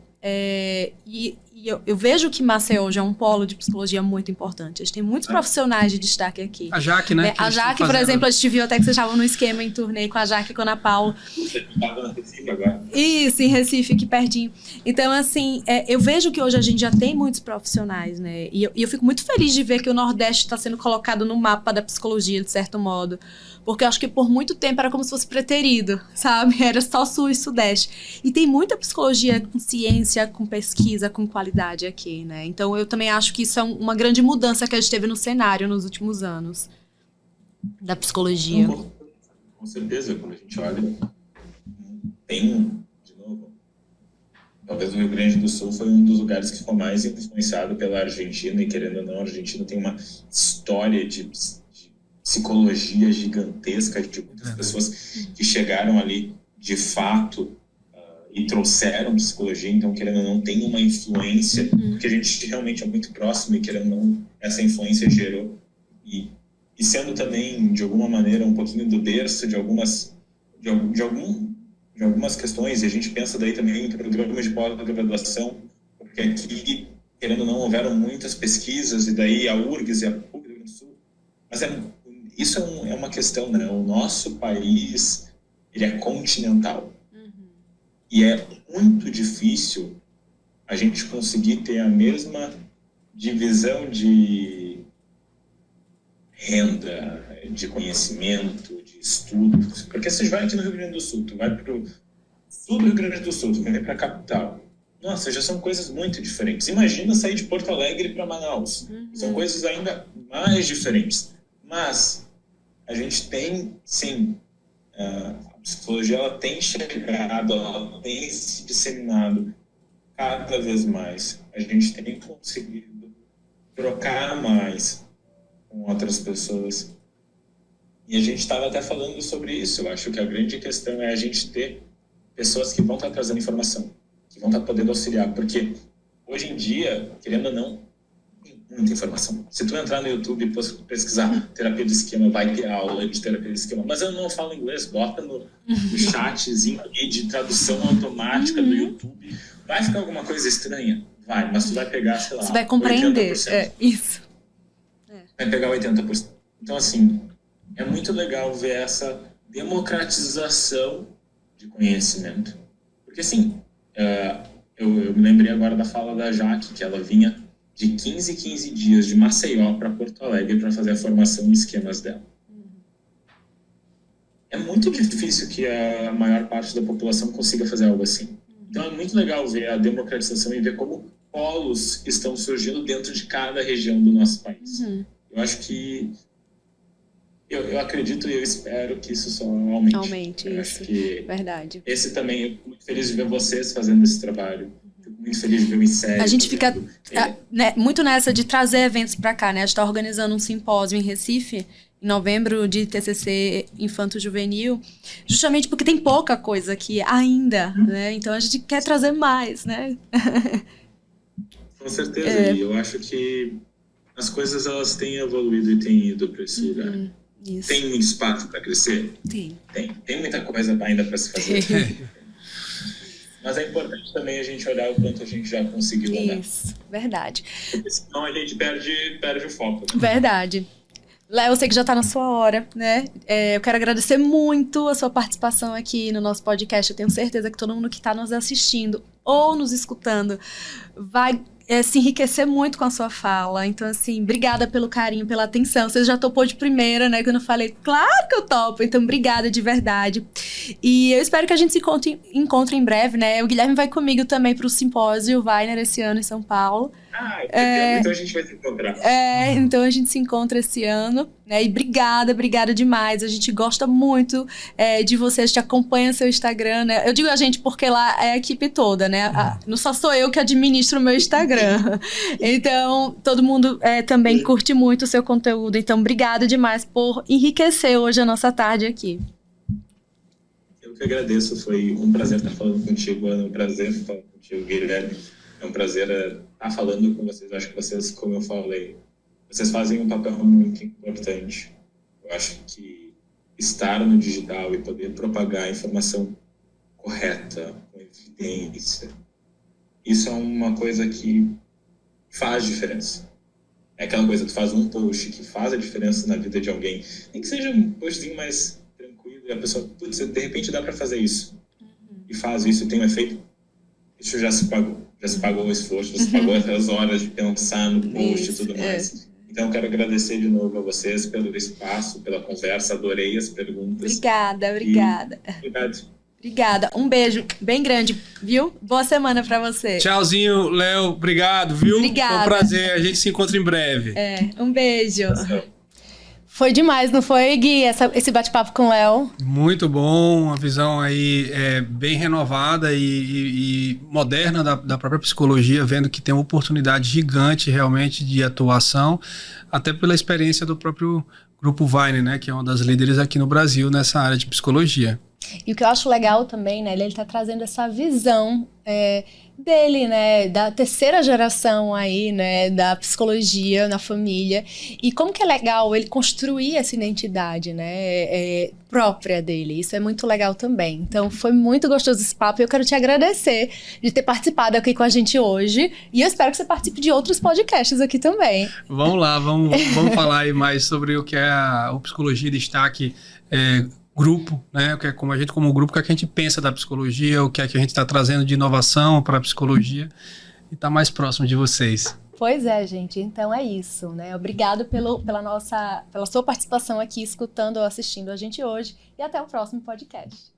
e eu vejo que Maceió já é um polo de psicologia muito importante. A gente tem muitos profissionais de destaque aqui. A Jaque, né? A Jaque, por exemplo, a gente viu até que vocês estavam no esquema em turnê com a Jaque e com a Ana Paula. Você estava no Recife agora? Isso, em Recife, aqui pertinho. Então, assim, eu vejo que hoje a gente já tem muitos profissionais, né? E eu fico muito feliz de ver que o Nordeste está sendo colocado no mapa da psicologia, de certo modo. Porque eu acho que por muito tempo era como se fosse preterido, sabe? Era só Sul e Sudeste. E tem muita psicologia com ciência, com pesquisa, com qualidade aqui, né? Então eu também acho que isso é uma grande mudança que a gente teve no cenário nos últimos anos da psicologia. Com certeza, quando a gente olha, de novo, talvez o Rio Grande do Sul foi um dos lugares que foi mais influenciado pela Argentina, e querendo ou não, a Argentina tem uma história de psicologia gigantesca de muitas pessoas que chegaram ali de fato e trouxeram psicologia, então querendo ou não tem uma influência, porque a gente realmente é muito próximo e querendo ou não essa influência gerou e sendo também de alguma maneira um pouquinho do berço de algumas questões, e a gente pensa daí também em programas de pós-graduação, porque aqui querendo ou não houveram muitas pesquisas, e daí a URGS e a PUC do Rio Grande do Sul, mas isso é uma questão, né? O nosso país, ele é continental. E é muito difícil a gente conseguir ter a mesma divisão de renda, de conhecimento, de estudos. Porque você vai aqui no Rio Grande do Sul, tu vai para o sul do Rio Grande do Sul, tu vai para a capital. Nossa, já são coisas muito diferentes. Imagina sair de Porto Alegre para Manaus. São coisas ainda mais diferentes. Mas a gente tem, sim, a psicologia ela tem chegado, ela tem se disseminado cada vez mais. A gente tem conseguido trocar mais com outras pessoas. E a gente estava até falando sobre isso. Eu acho que a grande questão é a gente ter pessoas que vão estar trazendo informação, que vão estar podendo auxiliar. Porque hoje em dia, querendo ou não, tem muita informação. Se tu entrar no YouTube e pesquisar terapia de esquema, vai ter aula de terapia de esquema. Mas eu não falo inglês, bota no chatzinho aí de tradução automática do YouTube. Vai ficar alguma coisa estranha? Vai, mas tu vai pegar, sei lá, você vai compreender. 80%. Isso. Vai pegar 80%. Então, assim, é muito legal ver essa democratização de conhecimento. Porque, assim, eu me lembrei agora da fala da Jaque, que ela vinha de 15 em 15 dias de Maceió para Porto Alegre para fazer a formação em esquemas dela. É muito difícil que a maior parte da população consiga fazer algo assim. Então é muito legal ver a democratização e ver como polos estão surgindo dentro de cada região do nosso país. Eu acho que... Eu acredito e eu espero que isso só aumente. Aumente, eu isso. Acho que verdade. Esse também, eu fico muito feliz de ver vocês fazendo esse trabalho. Fico muito feliz de ver o INSEE. A gente fica muito nessa de trazer eventos para cá, né? A gente está organizando um simpósio em Recife, em novembro, de TCC Infanto-Juvenil, justamente porque tem pouca coisa aqui ainda, né? Então a gente quer trazer mais, né? Com certeza, e eu acho que as coisas elas têm evoluído e têm ido para esse lugar. Isso. Tem muito espaço para crescer? Tem muita coisa ainda para se fazer. Mas é importante também a gente olhar o quanto a gente já conseguiu andar. Isso, verdade. Porque senão a gente perde o foco. Né? Verdade. Léo, eu sei que já está na sua hora, né? Eu quero agradecer muito a sua participação aqui no nosso podcast. Eu tenho certeza que todo mundo que está nos assistindo ou nos escutando vai se enriquecer muito com a sua fala. Então, assim, obrigada pelo carinho, pela atenção. Você já topou de primeira, né? Quando eu falei, claro que eu topo. Então, obrigada de verdade. E eu espero que a gente se encontre em breve, né? O Guilherme vai comigo também para o simpósio Weiner esse ano em São Paulo. Então a gente vai se encontrar. Então a gente se encontra esse ano, né? E obrigada demais. A gente gosta muito de você, a gente acompanha seu Instagram, né? Eu digo a gente porque lá é a equipe toda, né? Não só sou eu que administro o meu Instagram. Então, todo mundo também curte muito o seu conteúdo. Então, obrigada demais por enriquecer hoje a nossa tarde aqui. Eu que agradeço. Foi um prazer estar falando contigo, Ana. Um prazer estar falando contigo, Guilherme. É um prazer estar falando com vocês. Acho que vocês, como eu falei, vocês fazem um papel muito importante. Eu acho que estar no digital e poder propagar a informação correta, com evidência, isso é uma coisa que faz diferença. É aquela coisa, tu faz um post que faz a diferença na vida de alguém, nem que seja um postzinho mais tranquilo, e a pessoa, putz, de repente dá para fazer isso. E faz isso e tem um efeito. Isso já se pagou o esforço, já se pagou as horas de pensar no post e tudo mais. Então, eu quero agradecer de novo a vocês pelo espaço, pela conversa, adorei as perguntas. Obrigada. Obrigado. Um beijo bem grande, viu? Boa semana pra você. Tchauzinho, Léo. Obrigado, viu? Obrigada. Foi um prazer. A gente se encontra em breve. Um beijo. Foi demais, não foi, Gui, esse bate-papo com o Léo? Muito bom, uma visão aí bem renovada e moderna da própria psicologia, vendo que tem uma oportunidade gigante realmente de atuação, até pela experiência do próprio Grupo Weiner, né, que é uma das líderes aqui no Brasil nessa área de psicologia. E o que eu acho legal também, né, ele está trazendo essa visão dele, né, da terceira geração aí, né, da psicologia na família, e como que é legal ele construir essa identidade, né, própria dele. Isso é muito legal também. Então foi muito gostoso esse papo e eu quero te agradecer de ter participado aqui com a gente hoje, e eu espero que você participe de outros podcasts aqui também. Vamos lá, vamos falar aí mais sobre o que é o Psicologia em Destaque grupo, né? Como grupo, o que é que a gente pensa da psicologia, o que é que a gente está trazendo de inovação para a psicologia e está mais próximo de vocês. Pois é, gente. Então é isso, né? Obrigado pela sua participação aqui, escutando ou assistindo a gente hoje, e até o próximo podcast.